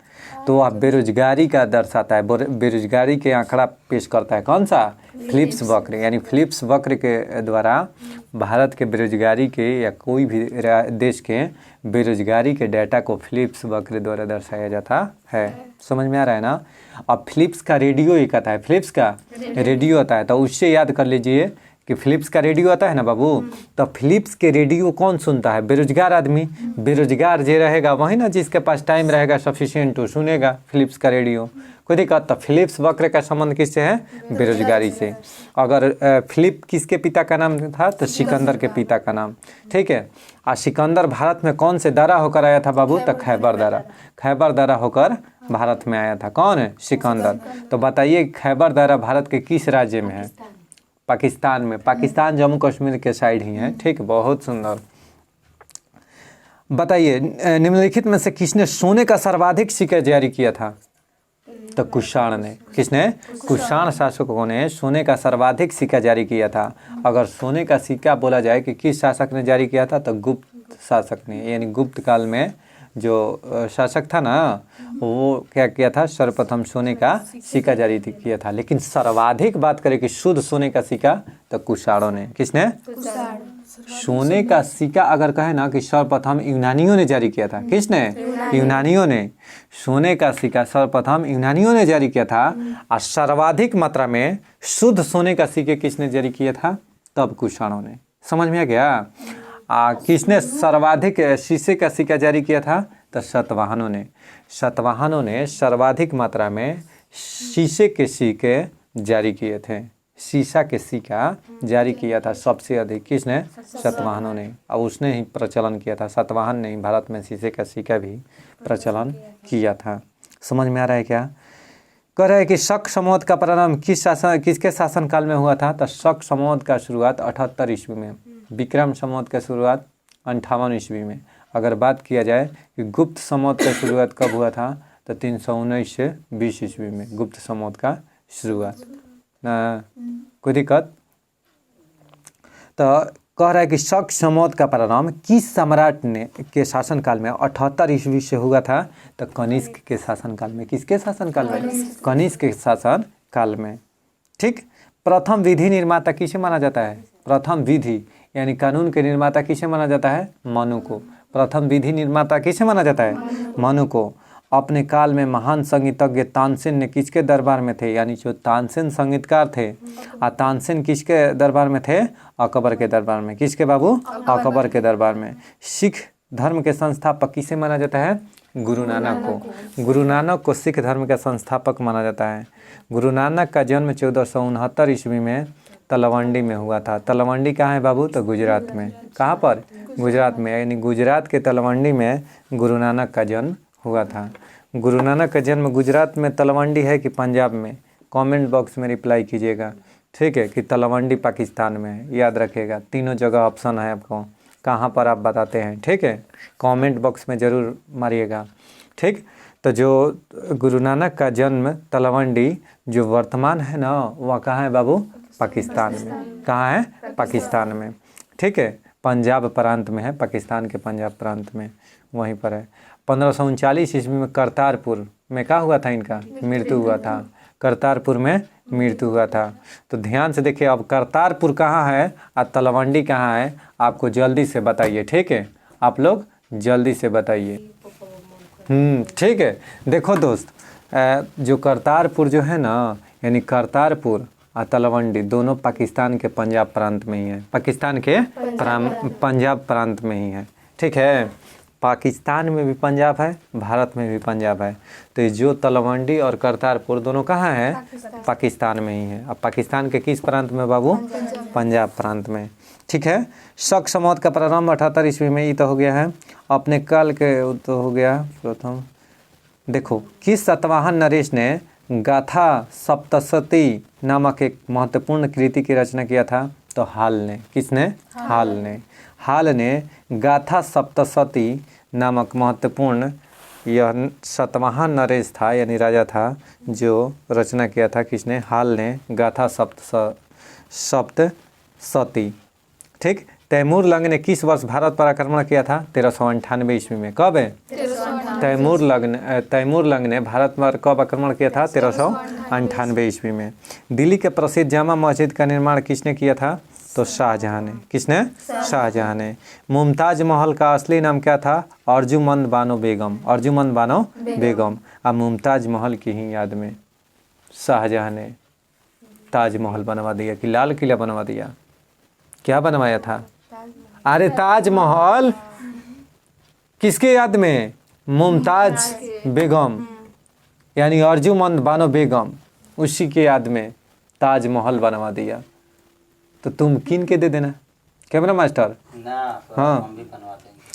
तो वह बेरोजगारी का दर्शाता है, बेरोजगारी के आंकड़ा पेश करता है। कौन सा? फिलिप्स वक्र। यानी फिलिप्स वक्र के द्वारा भारत के बेरोजगारी के या कोई भी देश के बेरोजगारी के डाटा को फिलिप्स वक्र द्वारा दर्शाया जाता है। समझ में आ रहा है ना? अब फिलिप्स का रेडियो एक आता है। फिलिप्स का रेडियो आता है, तो उससे याद कर लीजिए कि फिलिप्स का रेडियो आता है ना बाबू। तो फिलिप्स के रेडियो कौन सुनता है? बेरोजगार आदमी। बेरोजगार जे रहेगा वही ना, जिसके पास टाइम रहेगा सफिशिएंट, तो सुनेगा फिलिप्स का रेडियो। कोई दिक्कत? तो फिलिप्स वक्र का संबंध किससे है? बेरोजगारी से। अगर फिलिप किसके पिता का नाम था? तो सिकंदर के पिता का नाम। ठीक है। और सिकंदर भारत में कौन से दारा होकर आया था बाबू? तो खैबर दारा। खैबर दारा होकर भारत में आया था। कौन है? सिकंदर। तो बताइए खैबर दारा भारत के किस राज्य में है? पाकिस्तान में। पाकिस्तान जम्मू कश्मीर के साइड ही है। ठीक, बहुत सुंदर। बताइए निम्नलिखित में से किसने सोने का सर्वाधिक सिक्का जारी किया था? तो कुषाण ने। किसने? कुषाण शासकों ने सोने का सर्वाधिक सिक्का जारी किया था। अगर सोने का सिक्का बोला जाए कि किस शासक ने जारी किया था, तो गुप्त शासक ने। यानी गुप्त काल में जो शासक था ना, वो क्या किया था? सर्वप्रथम सोने का सिक्का जारी किया था। लेकिन सर्वाधिक बात करें कि शुद्ध सोने का सिक्का, तो कुषाणों ने। किसने? सोने का सिक्का अगर कहे ना कि सर्वप्रथम यूनानियों ने जारी किया था। किसने? यूनानियों ने। सोने का सिक्का सर्वप्रथम यूनानियों ने जारी किया था। और सर्वाधिक मात्रा में शुद्ध सोने का सिक्के किसने जारी किया था? तब कुषाणों ने। समझ में आ गया? किसने सर्वाधिक शीशे का सिक्का जारी किया था? तो सातवाहनों ने। सातवाहनों ने सर्वाधिक मात्रा में शीशे के सिक्के जारी किए थे। शीशा के सिक्का जारी किया था सबसे अधिक। किसने? सातवाहनों ने। और उसने ही प्रचलन किया था। सातवाहन ने ही भारत में शीशे का सिक्का भी प्रचलन किया था। समझ में आ रहा है क्या? कह रहे हैं कि शक संवत का प्रारंभ किसके शासनकाल में हुआ था? तो शक संवत का शुरुआत 78 ईस्वी में। विक्रम संवत का शुरुआत 58 ईस्वी में। अगर बात किया जाए कि गुप्त संवत का शुरुआत कब हुआ था, तो 319 से 20 ईस्वी में गुप्त संवत का शुरुआत। कोई दिक्कत? तो कह रहा है कि शक समौत का प्रारंभ किस सम्राट ने के शासनकाल में 78 ईस्वी से हुआ था? तो कनिष्क के शासनकाल में। किसके शासनकाल में? कनिष्क के शासनकाल में। ठीक। प्रथम विधि निर्माता किसे माना जाता है? प्रथम विधि यानी कानून के निर्माता किसे माना जाता है? मनु को। प्रथम विधि निर्माता किसे माना जाता है? मनु को। अपने काल में महान संगीतज्ञ तानसेन ने किसके दरबार में थे? यानी जो तानसेन संगीतकार थे, तानसेन किसके दरबार में थे? अकबर के दरबार में। किसके बाबू? अकबर के दरबार में। सिख धर्म के संस्थापक किसे माना जाता है? गुरु नानक को। गुरु नानक को सिख धर्म का संस्थापक माना जाता है। गुरु नानक का जन्म 1469 ईस्वी में तलवंडी में हुआ था। तलवंडी कहाँ है बाबू? तो गुजरात में। कहाँ पर? गुजरात में। यानी गुजरात के तलवंडी में गुरु नानक का जन्म हुआ था। गुरु नानक का जन्म गुजरात में तलवंडी है कि पंजाब में? कमेंट बॉक्स में रिप्लाई कीजिएगा। ठीक है, कि तलवंडी पाकिस्तान में है, याद रखिएगा। तीनों जगह ऑप्शन है आपको, कहाँ पर आप बताते हैं। ठीक है, कमेंट बॉक्स में ज़रूर मारिएगा। ठीक। तो जो गुरु नानक का जन्म तलवंडी जो वर्तमान है ना, वह कहाँ है बाबू? पाकिस्तान में। कहाँ है? पाकिस्तान में। ठीक है, पंजाब प्रांत में है, पाकिस्तान के पंजाब प्रांत में, वहीं पर है। 1539 ईस्वी में करतारपुर में क्या हुआ था? इनका मृत्यु हुआ था। करतारपुर में मृत्यु हुआ था। तो ध्यान से देखिए, अब करतारपुर कहाँ है और तलवंडी कहाँ है, आपको जल्दी से बताइए। ठीक है, आप लोग जल्दी से बताइए। ठीक है। देखो दोस्त, जो करतारपुर जो है ना, यानी करतारपुर और तलवंडी दोनों पाकिस्तान के पंजाब प्रांत में ही है। पाकिस्तान के पंजाब प्रांत में ही है। ठीक है, पाकिस्तान में भी पंजाब है, भारत में भी पंजाब है। तो जो तलवंडी और करतारपुर दोनों कहाँ है? पाकिस्तान में ही है। अब पाकिस्तान के किस प्रांत में बाबू? पंजाब प्रांत में। ठीक है। शक समौत का प्रारंभ 78 ईस्वी में, ये तो हो गया है। अपने काल के तो हो गया प्रथम। देखो, किस सातवाहन नरेश ने गाथा सप्तशती नामक एक महत्वपूर्ण कृति की रचना किया था? तो हाल ने। किसने? हाल ने। हाल ने गाथा सप्तशती नामक महत्वपूर्ण, यह सातवाहन नरेश था यानी राजा था, जो रचना किया था। किसने? हाल ने गाथा सप्तशती। ठीक। तैमूर लंग ने किस वर्ष भारत पर आक्रमण किया था? 1398 ईस्वी में। कब है? तैमूर लंग ने भारत पर कब आक्रमण किया था? 1398 ईस्वी में। दिल्ली के प्रसिद्ध जामा मस्जिद का निर्माण किसने किया था? तो शाहजहां ने। किसने? शाहजहां ने। मुमताज महल का असली नाम क्या था? अर्जुमंद बानो बेगम। अर्जुमंद बानो बेगम। अब मुमताज महल की ही याद में शाहजहां ने ताजमहल बनवा दिया कि लाल किला बनवा दिया? क्या बनवाया था? अरे ताजमहल किसके याद में? मुमताज बेगम यानी अर्जुमंद बानो बेगम, उसी के याद में ताजमहल बनवा दिया। तो तुम किन के दे देना कैमरा मास्टर? हाँ,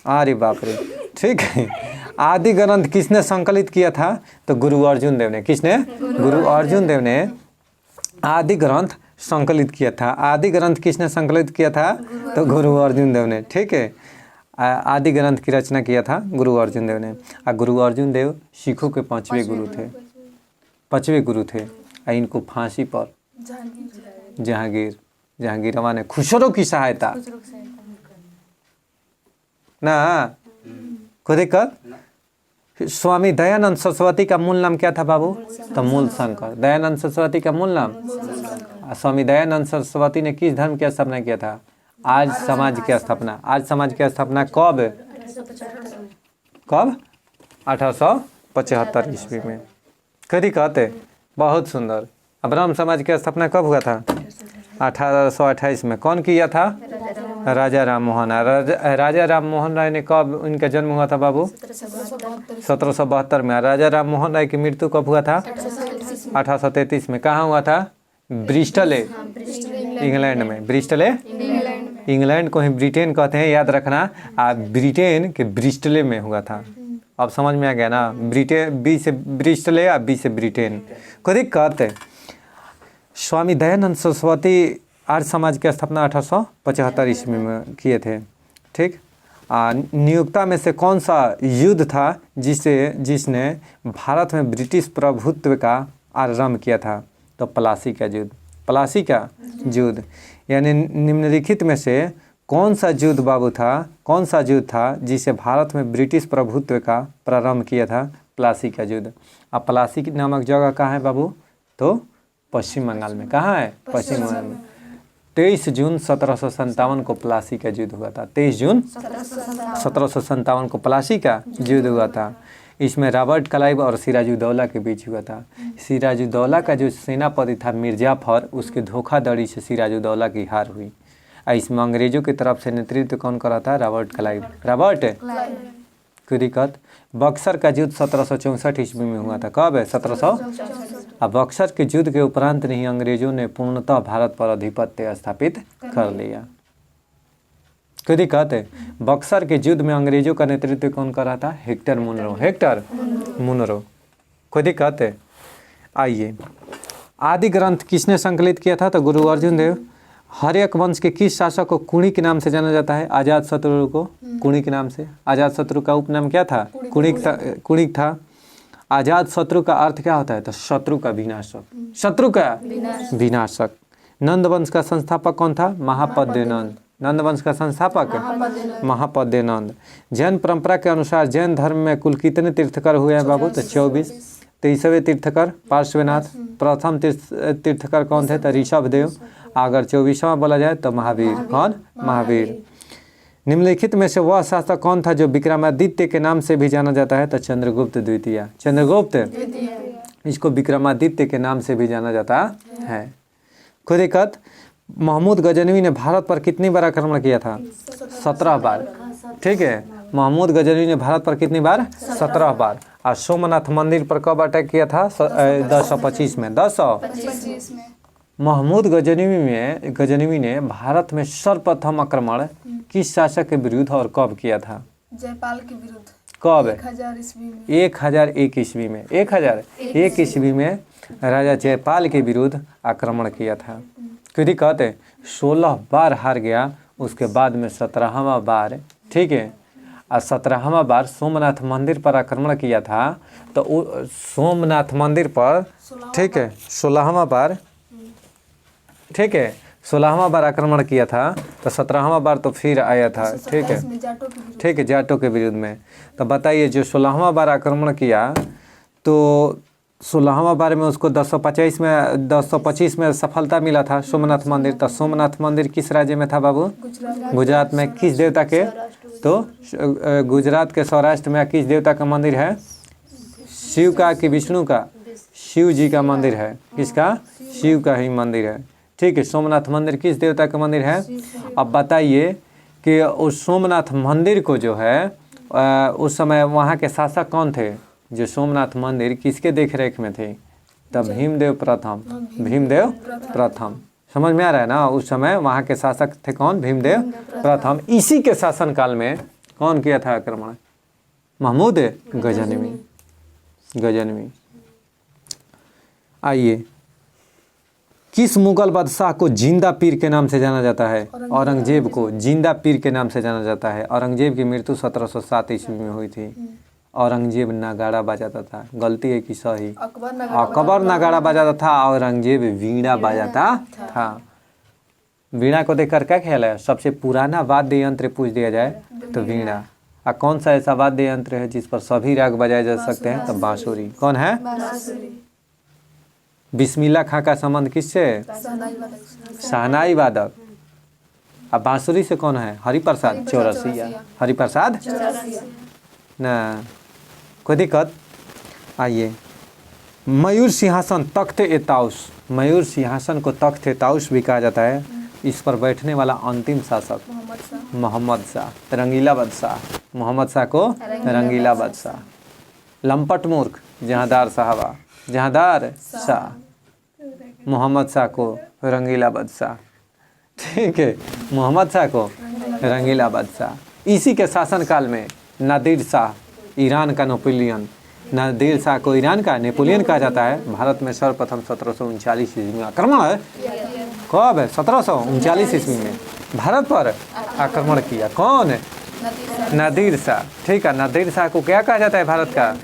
अरे बाप रे। ठीक है। आदि ग्रंथ किसने संकलित किया था? तो गुरु अर्जुन देव ने। किसने? गुरु अर्जुन देव ने आदि ग्रंथ संकलित किया था। आदि ग्रंथ किसने संकलित किया था? तो गुरु अर्जुन देव ने। ठीक है, आदि ग्रंथ की रचना किया था गुरु अर्जुन देव ने। और गुरु अर्जुन देव सिखों के पांचवें गुरु थे। पांचवें गुरु थे। इनको फांसी पर जहांगीरवा ने खुसरो की सहायता ना को दिक्कत। स्वामी दयानंद सरस्वती का मूल नाम क्या था बाबू? तो मूल शंकर। दयानंद सरस्वती का मूल नाम। स्वामी दयानंद सरस्वती ने किस धर्म की स्थापना किया था? आज समाज की स्थापना। आज समाज की स्थापना कब? 1875 ईस्वी में। कभी कहते बहुत सुंदर। अब ब्रह्म समाज की स्थापना कब हुआ था? 1828 में। कौन किया था? राजा राम मोहन राय। राजा राम मोहन राय ने कब इनका जन्म हुआ था बाबू? 1772 में। राजा राम मोहन राय की मृत्यु कब हुआ था? 1833 में। कहाँ हुआ था? ब्रिस्टल, इंग्लैंड में। ब्रिस्टल, इंग्लैंड को ही ब्रिटेन कहते हैं, याद रखना। ब्रिटेन के ब्रिस्टले में हुआ था। अब समझ में आ गया ना? ब्रिटेन बी से ब्रिस्टले और बी से ब्रिटेन को दिक्कत है। स्वामी दयानंद सरस्वती आर्य समाज की स्थापना 1875 ईस्वी में किए थे। ठीक। नियुक्ता में से कौन सा युद्ध था जिसने भारत में ब्रिटिश प्रभुत्व का आरंभ किया था? तो प्लासी का युद्ध। प्लासी का युद्ध। यानी निम्नलिखित में से कौन सा युद्ध बाबू था, कौन सा युद्ध था जिसे भारत में ब्रिटिश प्रभुत्व का प्रारंभ किया था? प्लासी का युद्ध। अब प्लासी नामक जगह कहाँ है बाबू? तो पश्चिम बंगाल में। कहाँ है? पश्चिम बंगाल में। 23 जून 1757 को प्लासी का युद्ध हुआ था। 23 जून 1757 को प्लासी का युद्ध हुआ था। इसमें रॉबर्ट क्लाइव और सिराजुद्दौला के बीच हुआ था। सिराजुद्दौला का जो सेनापति था मिर्जाफर, उसके धोखाधड़ी से सिराजुद्दौला की हार हुई। इसमें अंग्रेजों की तरफ से नेतृत्व कौन कर रहा था? Robert Clive. रॉबर्ट कोई दिक्कत। बक्सर का युद्ध 1764 ईस्वी में हुआ था। कब है? 1700। अब बक्सर के युद्ध के उपरांत नहीं अंग्रेजों ने पूर्णतः भारत पर अधिपत्य स्थापित कर लिया। कोई दिक्कत है। बक्सर के युद्ध में अंग्रेजों का नेतृत्व कौन कर रहा था? Hector Munro. Hector Munro. कोई दिक्कत है। आइए, आदि ग्रंथ किसने संकलित किया था? तो गुरु अर्जुन देव। हर्यक वंश के किस शासक को कुणी के नाम से जाना जाता है? अजात शत्रु को कुणी के नाम से। अजात शत्रु का उपनाम क्या था? कुणिक था। अजात शत्रु का अर्थ क्या होता है? तो शत्रु का विनाशक। शत्रु का विनाशक। नंद वंश का संस्थापक कौन था? महापद्यनंद। नंद वंश का संस्थापक महापद्यनंद। जैन परंपरा के अनुसार जैन धर्म में कुल कितने तीर्थकर हुए हैं बाबू? तो 24। 23वें तीर्थकर पार्श्वनाथ। प्रथम तीर्थकर कौन थे? तो ऋषभ देव। अगर 24वां बोला जाए तो महावीर। कौन? महावीर। निम्नलिखित में से वह शासक कौन था जो विक्रमादित्य के नाम से भी जाना जाता है? तो चंद्रगुप्त द्वितीय। चंद्रगुप्त, इसको विक्रमादित्य के नाम से भी जाना जाता है। खुद दिक्कत। महमूद गजनवी ने भारत पर कितनी बार आक्रमण किया था? 17 बार। ठीक है, महमूद गजनवी ने भारत पर कितनी बार? 17 बार। और सोमनाथ मंदिर पर कब अटैक किया था? 1025 में। 1025 में। महमूद गजनवी ने भारत में सर्वप्रथम आक्रमण किस शासक के विरुद्ध और कब किया था? जयपाल के विरुद्ध। कब? 1001 ईस्वी में। 1001 ईस्वी में। 1001 ईस्वी में राजा जयपाल के विरुद्ध आक्रमण किया था। क्यों दिक्कत है? 16 बार हार गया, उसके बाद में 17वां बार, ठीक है, और 17वां बार सोमनाथ मंदिर पर आक्रमण किया था। तो सोमनाथ मंदिर पर, ठीक है, 16वां बार, ठीक है, 16वां बार आक्रमण किया था। तो 17वां बार तो फिर आया था। ठीक है, ठीक है, जाटों के विरुद्ध में। तो बताइए, जो 16वां बार आक्रमण किया तो 16वां बार में उसको 1025 में सफलता मिला था सोमनाथ मंदिर। तो सोमनाथ मंदिर किस राज्य में था बाबू? गुजरात में। किस देवता के? तो गुजरात के सौराष्ट्र में किस देवता का मंदिर है? शिव का कि विष्णु का? शिव जी का मंदिर है। किसका? शिव का ही मंदिर है। ठीक है, सोमनाथ मंदिर किस देवता का मंदिर है? अब बताइए कि उस सोमनाथ मंदिर को जो है उस समय वहाँ के शासक कौन थे? जो सोमनाथ मंदिर किसके देखरेख में थे? तब भीमदेव प्रथम। भीमदेव प्रथम। समझ में आ रहा है ना? उस समय वहाँ के शासक थे कौन? भीमदेव प्रथम। इसी के शासनकाल में कौन किया था आक्रमण? महमूद गजनवी। आइए, किस मुगल बादशाह को जिंदा पीर के नाम से जाना जाता है? औरंगजेब को जिंदा पीर के नाम से जाना जाता है। औरंगजेब की मृत्यु 1707 ईस्वी में हुई थी। औरंगजेब नगाड़ा बजाता था। गलती है कि सही? अकबर नगाड़ा बजाता था, औरंगजेब वीणा बजाता था। वीणा को देखकर क्या ख्याल है? सबसे पुराना वाद्य यंत्र पूछ दिया जाए तो वीणा। कौन सा ऐसा वाद्य यंत्र है जिस पर सभी राग बजाए जा सकते हैं? तो बांसुरी। कौन है? बिस्मिल्लाह खां का संबंध किससे? शहनाई वादक। अब बांसुरी से कौन है? हरिप्रसाद चौरसिया। हरिप्रसाद ना। कोई दिक्कत? आइए, मयूर सिंहासन तख्त ए ताउस। मयूर सिंहासन को तख्त ए ताउस भी कहा जाता है। इस पर बैठने वाला अंतिम शासक मोहम्मद शाह। रंगीला बादशाह। मोहम्मद शाह को रंगीला बादशाह। लंपट मूर्ख जहांदार साहबा। जहांदार शाह। मोहम्मद शाह को रंगीला बादशाह। ठीक है, मोहम्मद शाह को रंगीला बादशाह। इसी के शासनकाल में नादिर शाह, ईरान का नेपोलियन। नादिर शाह को ईरान का नेपोलियन कहा जाता है। भारत में सर्वप्रथम 1739 ईस्वी में आक्रमण है। कब है? 1739 ईस्वी में भारत पर आक्रमण किया। कौन है? नादिर शाह। ठीक है, नादिर शाह को क्या कहा जाता है भारत का?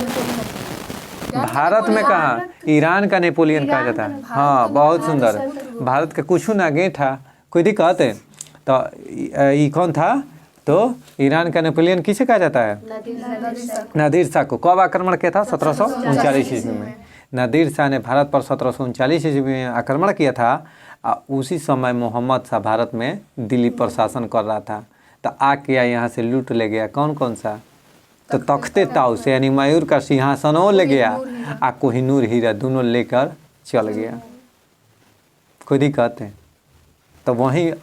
भारत में कहा? ईरान का नेपोलियन कहा जाता है। हाँ, बहुत सुंदर। भारत का कुछ ना गे था। कोई दिक्कत है? तो तो ये कौन था? तो ईरान का नेपोलियन किसे कहा जाता है? नादिर शाह को। कब आक्रमण किया था? 1739 ईस्वी में। नादिर शाह ने भारत पर 1739 ईस्वी में आक्रमण किया था। उसी समय मोहम्मद शाह भारत में दिल्ली पर शासन कर रहा था। तो आके यहाँ से लूट ले गया। कौन कौन सा? तो तख्ते ताऊ से यानी मयूर का सिंहासनों ले गया, आ कोहिनूर हीरा दोनों लेकर चल गया। कोई दिक्कत है? तो वहीं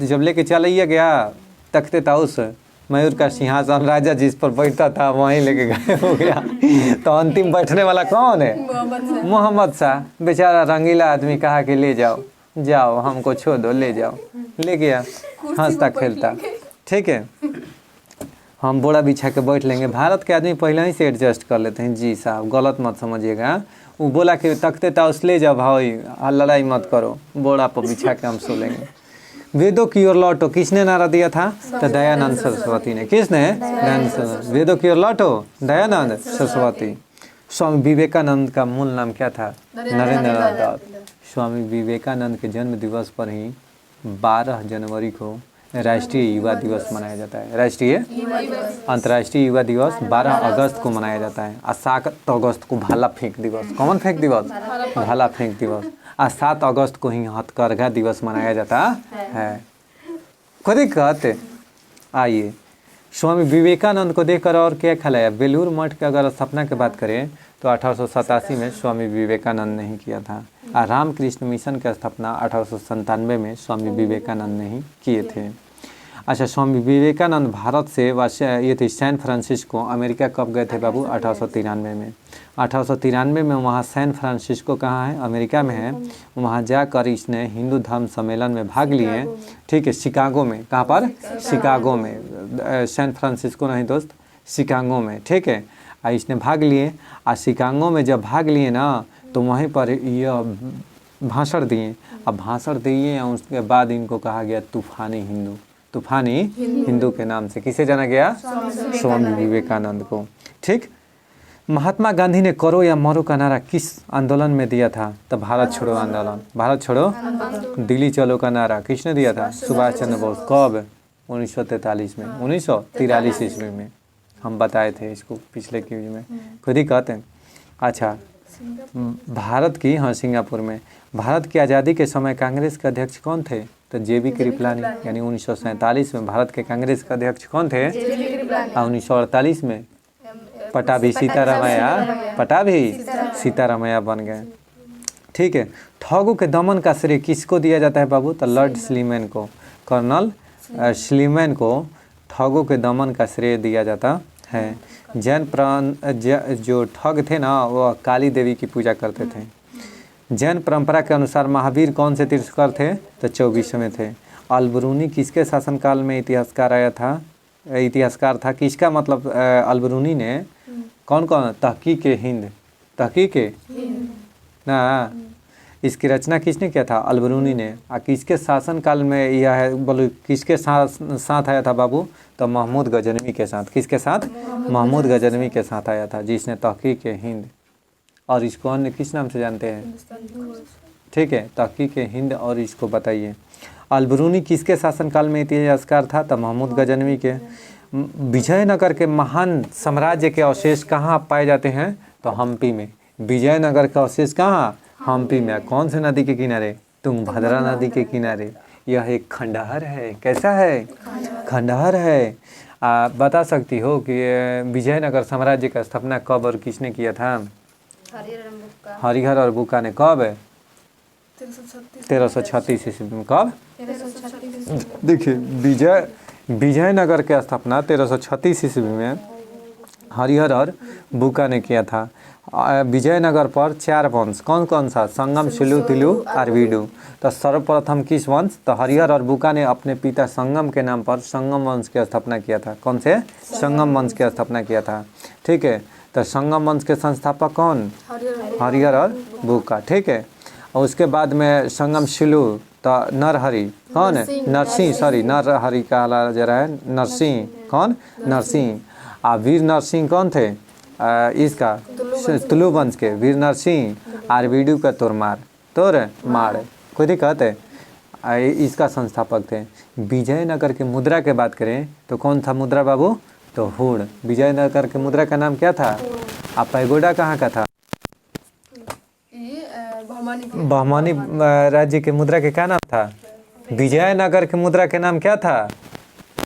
जब लेके चलिए गया तख्ते ताऊ से, मयूर का सिंहासन राजा जिस पर बैठता था वहीं लेके गायब हो गया। तो अंतिम बैठने वाला कौन है? मोहम्मद शाह। बेचारा रंगीला आदमी कहा कि ले जाओ, जाओ हमको छोड़ दो, ले जाओ। ले गया, हंसता खेलता। ठीक है, हम बोरा बिछा के बैठ लेंगे। भारत के आदमी पहले ही से एडजस्ट कर लेते हैं। जी साहब गलत मत समझिएगा। वो बोला कि तख्ते ताउस ले जाओ भाई, लड़ाई मत करो, बोरा पर बिछा के हम सो लेंगे। वेदों की ओर लौटो किसने नारा दिया था? तो दयानंद सरस्वती ने। किसने? दयानंद। वेदों की ओर लौटो, दयानंद सरस्वती। स्वामी विवेकानंद का मूल नाम क्या था? नरेंद्र नाथ दत्त। स्वामी विवेकानंद के जन्म दिवस पर ही 12 जनवरी को राष्ट्रीय युवा दिवस मनाया जाता है। राष्ट्रीय अंतर्राष्ट्रीय युवा दिवस 12 अगस्त को मनाया जाता है। और 7 अगस्त को भाला फेंक दिवस। कौन फेंक दिवस? भाला फेंक दिवस। और 7 अगस्त को ही हथकरघा दिवस मनाया जाता है। कोई दिक्कत? आइए, स्वामी विवेकानंद को देखकर और क्या ख्याल आया? बेलूर मठ के अगर स्थापना की बात करें तो 1887 में स्वामी विवेकानंद ने ही किया था। और रामकृष्ण मिशन की स्थापना 1897 में स्वामी विवेकानंद ने ही किए थे। अच्छा, स्वामी विवेकानंद भारत से ये थे सैन फ्रांसिस्को। अमेरिका कब गए थे बाबू? 1893 में। 1893 में वहाँ सैन फ्रांसिस्को कहाँ है? अमेरिका में है। वहाँ जाकर इसने हिंदू धर्म सम्मेलन में भाग लिए। ठीक है, शिकागो में। कहाँ पर? शिकागो में। सैन फ्रांसिस्को नहीं दोस्त, शिकागो में। ठीक है, इसने भाग लिए। और शिकागो में जब भाग लिए ना तो वहीं पर यह भाषण दिए। अब भाषण दिए और उसके बाद इनको कहा गया तूफानी हिंदू। तूफानी हिंदू के नाम से किसे जाना गया? स्वामी विवेकानंद को। ठीक। महात्मा गांधी ने करो या मरो का नारा किस आंदोलन में दिया था? तो भारत छोड़ो आंदोलन। भारत छोड़ो, दिल्ली चलो का नारा किसने दिया था? सुभाष चंद्र बोस। कब? 1943 में, 1943 ईस्वी में। हम बताए थे इसको पिछले क्विज में। खुद ही कहते हैं। अच्छा, भारत की, हाँ, सिंगापुर में। भारत की आज़ादी के समय कांग्रेस के अध्यक्ष कौन थे? तो जेबी कृपलानी। यानी 1947 में भारत के कांग्रेस के अध्यक्ष कौन थे? 1948 में पटाभी सीतारामैया बन गए। ठीक है, ठगों के दमन का श्रेय किसको दिया जाता है बाबू? तो लॉर्ड स्लीमैन को, कर्नल स्लीमैन को ठगों के दमन का श्रेय दिया जाता है। जो ठग थे ना वो काली देवी की पूजा करते थे। जैन परंपरा के अनुसार महावीर कौन से तीर्थंकर थे? तो 24वें थे। अलबरूनी किसके शासनकाल में इतिहासकार था? किसका मतलब अलबरूनी ने कौन तहकीक हिंद ना, इसकी रचना किसने किया था? अलबरूनी ने। और किसके शासनकाल में यह है? बोलो किसके साथ आया था बाबू? तो महमूद गजनवी के साथ। किसके साथ? महमूद गजनवी के साथ आया था, जिसने तहकीक हिंद। और इसको अन्य किस नाम से जानते हैं? ठीक है, तहकीक हिंद। और इसको बताइए, अलबरूनी किसके शासनकाल में इतिहासकार था? तो महमूद गजनवी के। विजयनगर के महान साम्राज्य के अवशेष कहाँ पाए जाते हैं? तो हम्पी में। विजयनगर का अवशेष कहाँ? हम्पी में। कौन से नदी के किनारे? तुंगभद्रा नदी के किनारे। यह एक खंडहर है। कैसा है? खंडहर है। बता सकती हो कि विजयनगर साम्राज्य का स्थापना कब और किसने किया था? हरिहर और बुक्का ने। कब? 1336 ईस्वी में। कब? देखिए, विजयनगर की स्थापना 1336 ईस्वी में हरिहर और बुक्का ने किया था। विजयनगर पर 4 वंश कौन कौन सा? संगम, शिलू, तिलू और वीडू। तो सर्वप्रथम किस वंश? तो हरिहर और बुक्का ने अपने पिता संगम के नाम पर संगम वंश की स्थापना किया था। कौन से? संगम वंश की स्थापना किया था। ठीक है, तो संगम वंश के संस्थापक कौन? हरिहर और बुक्का। ठीक है, और उसके बाद में संगम शिलू तो नरहरि कौन है? नरहरि कहा जा रहा है। नरसिंह कौन? नरसिंह। और वीर नरसिंह कौन थे? इसका तुलु वंश के वीर नरसिंह। और वीडू का तोरमार। कोई दिक्कत है? इसका संस्थापक थे। विजयनगर के मुद्रा की बात करें तो कौन था मुद्रा बाबू? तो हुड़। विजयनगर के मुद्रा का नाम क्या था? अब पैगोडा कहाँ का था? ये बहमानी बहमानी राज्य के मुद्रा के क्या नाम था? विजयनगर के मुद्रा के नाम क्या था?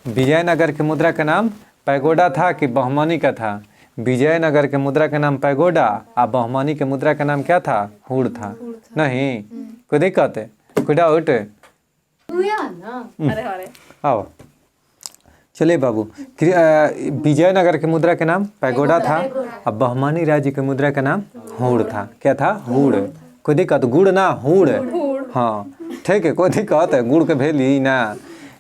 विजयनगर के मुद्रा का नाम पैगोडा था कि बहमानी का था? विजयनगर के मुद्रा का नाम पैगोडा और बहमानी के मुद्रा का नाम क्या था? हुड़ था। नहीं कोई दिक्कत है? कोई डाउट? आओ चलिए बाबू। विजयनगर के मुद्रा के नाम पैगोडा था और बहमानी राज्य के मुद्रा का नाम हुड़ था। क्या था? हुड़। कोई दिक्कत? गुड़ ना हुड़। हाँ ठीक है, कोई दिक्कत है? गुड़ के भेली ना।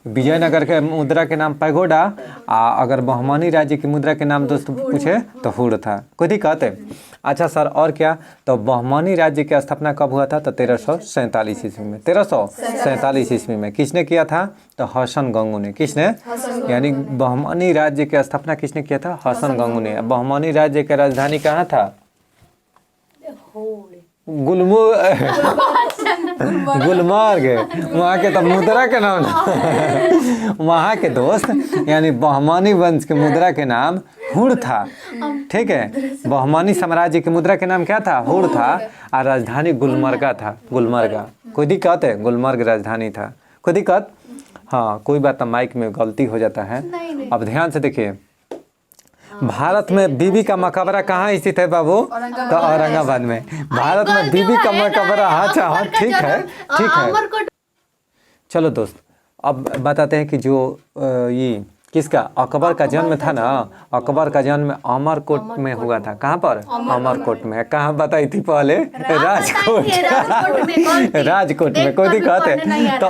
विजयनगर के मुद्रा के नाम पैगोडा अगर बहमानी राज्य की मुद्रा के नाम दोस्त पूछे तो हुड़ था। कोई दिक्कत है? अच्छा सर और क्या? तो बहमानी राज्य की स्थापना कब हुआ था? तो 1347 ईस्वी में। 1347 ईस्वी में किसने किया था? तो हसन गंगू ने। किसने? यानी बहमानी राज्य की स्थापना किसने किया था? हसन गंगू ने। बहमानी राज्य की राजधानी कहाँ था? गुलमर्ग। वहाँ के तो मुद्रा के नाम वहाँ के दोस्त यानी बहमानी वंश के मुद्रा के नाम हुड़ था। ठीक है, बहमानी साम्राज्य के मुद्रा के नाम क्या था? हुड़ था और राजधानी गुलमर्गा था। गुलमर्गा। कोई दिक्कत है? गुलमर्ग राजधानी था। कोई दिक्कत? हाँ कोई बात, माइक में गलती हो जाता है। अब ध्यान से देखिए, भारत में बीबी का मकबरा कहाँ स्थित है बाबू? तो औरंगाबाद में। भारत में बीबी का मकबरा। अच्छा हाँ ठीक है, ठीक है। चलो दोस्त अब बताते हैं कि जो ये किसका अकबर का जन्म था ना, अकबर का जन्म अमरकोट में हुआ था। कहाँ पर? अमरकोट में। कहाँ बताई थी पहले? राजकोट। राजकोट में। कोई दिक्कत है? तो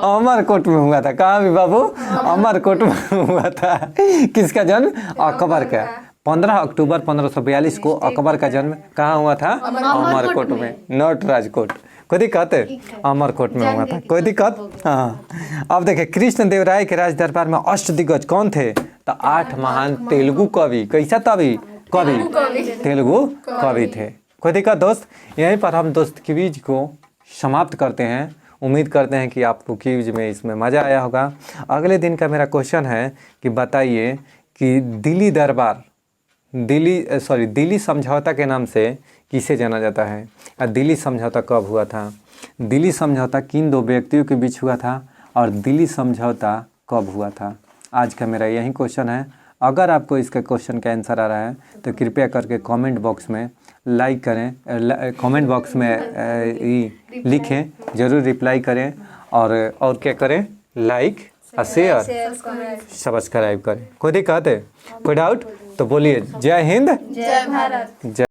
अमरकोट में हुआ था। कहाँ भी बाबू? अमरकोट में हुआ था। किसका जन्म? अकबर का। 15 अक्टूबर 1542 को अकबर का जन्म कहाँ हुआ था? अमरकोट में, नॉट राजकोट। कोई दिक्कत है? अमरकोट में हुआ था। कोई दिक्कत? हाँ। अब देखिए कृष्ण देव राय के राज दरबार में अष्टदिग्गज कौन थे? तो 8 महान तेलुगु कवि। कैसा कवि? तेलुगु कवि थे। कोई दिक्कत दोस्त? यहीं पर हम दोस्त क्विज को समाप्त करते हैं। उम्मीद करते हैं कि आपको क्विज में इसमें मज़ा आया होगा। अगले दिन का मेरा क्वेश्चन है कि बताइए कि दिल्ली समझौता के नाम से किसे जाना जाता है? और दिल्ली समझौता कब हुआ था? दिल्ली समझौता किन 2 व्यक्तियों के बीच हुआ था? और दिल्ली समझौता कब हुआ था? आज का मेरा यही क्वेश्चन है। अगर आपको इसका क्वेश्चन का आंसर आ रहा है तो कृपया करके कमेंट बॉक्स में लाइक करें, कमेंट बॉक्स में लिखें, ज़रूर रिप्लाई करें और क्या करें? लाइक और शेयर सब्सक्राइब करें। कोई दिक्कत है? कोई डाउट? तो बोलिए। जय हिंद, जय भारत। जय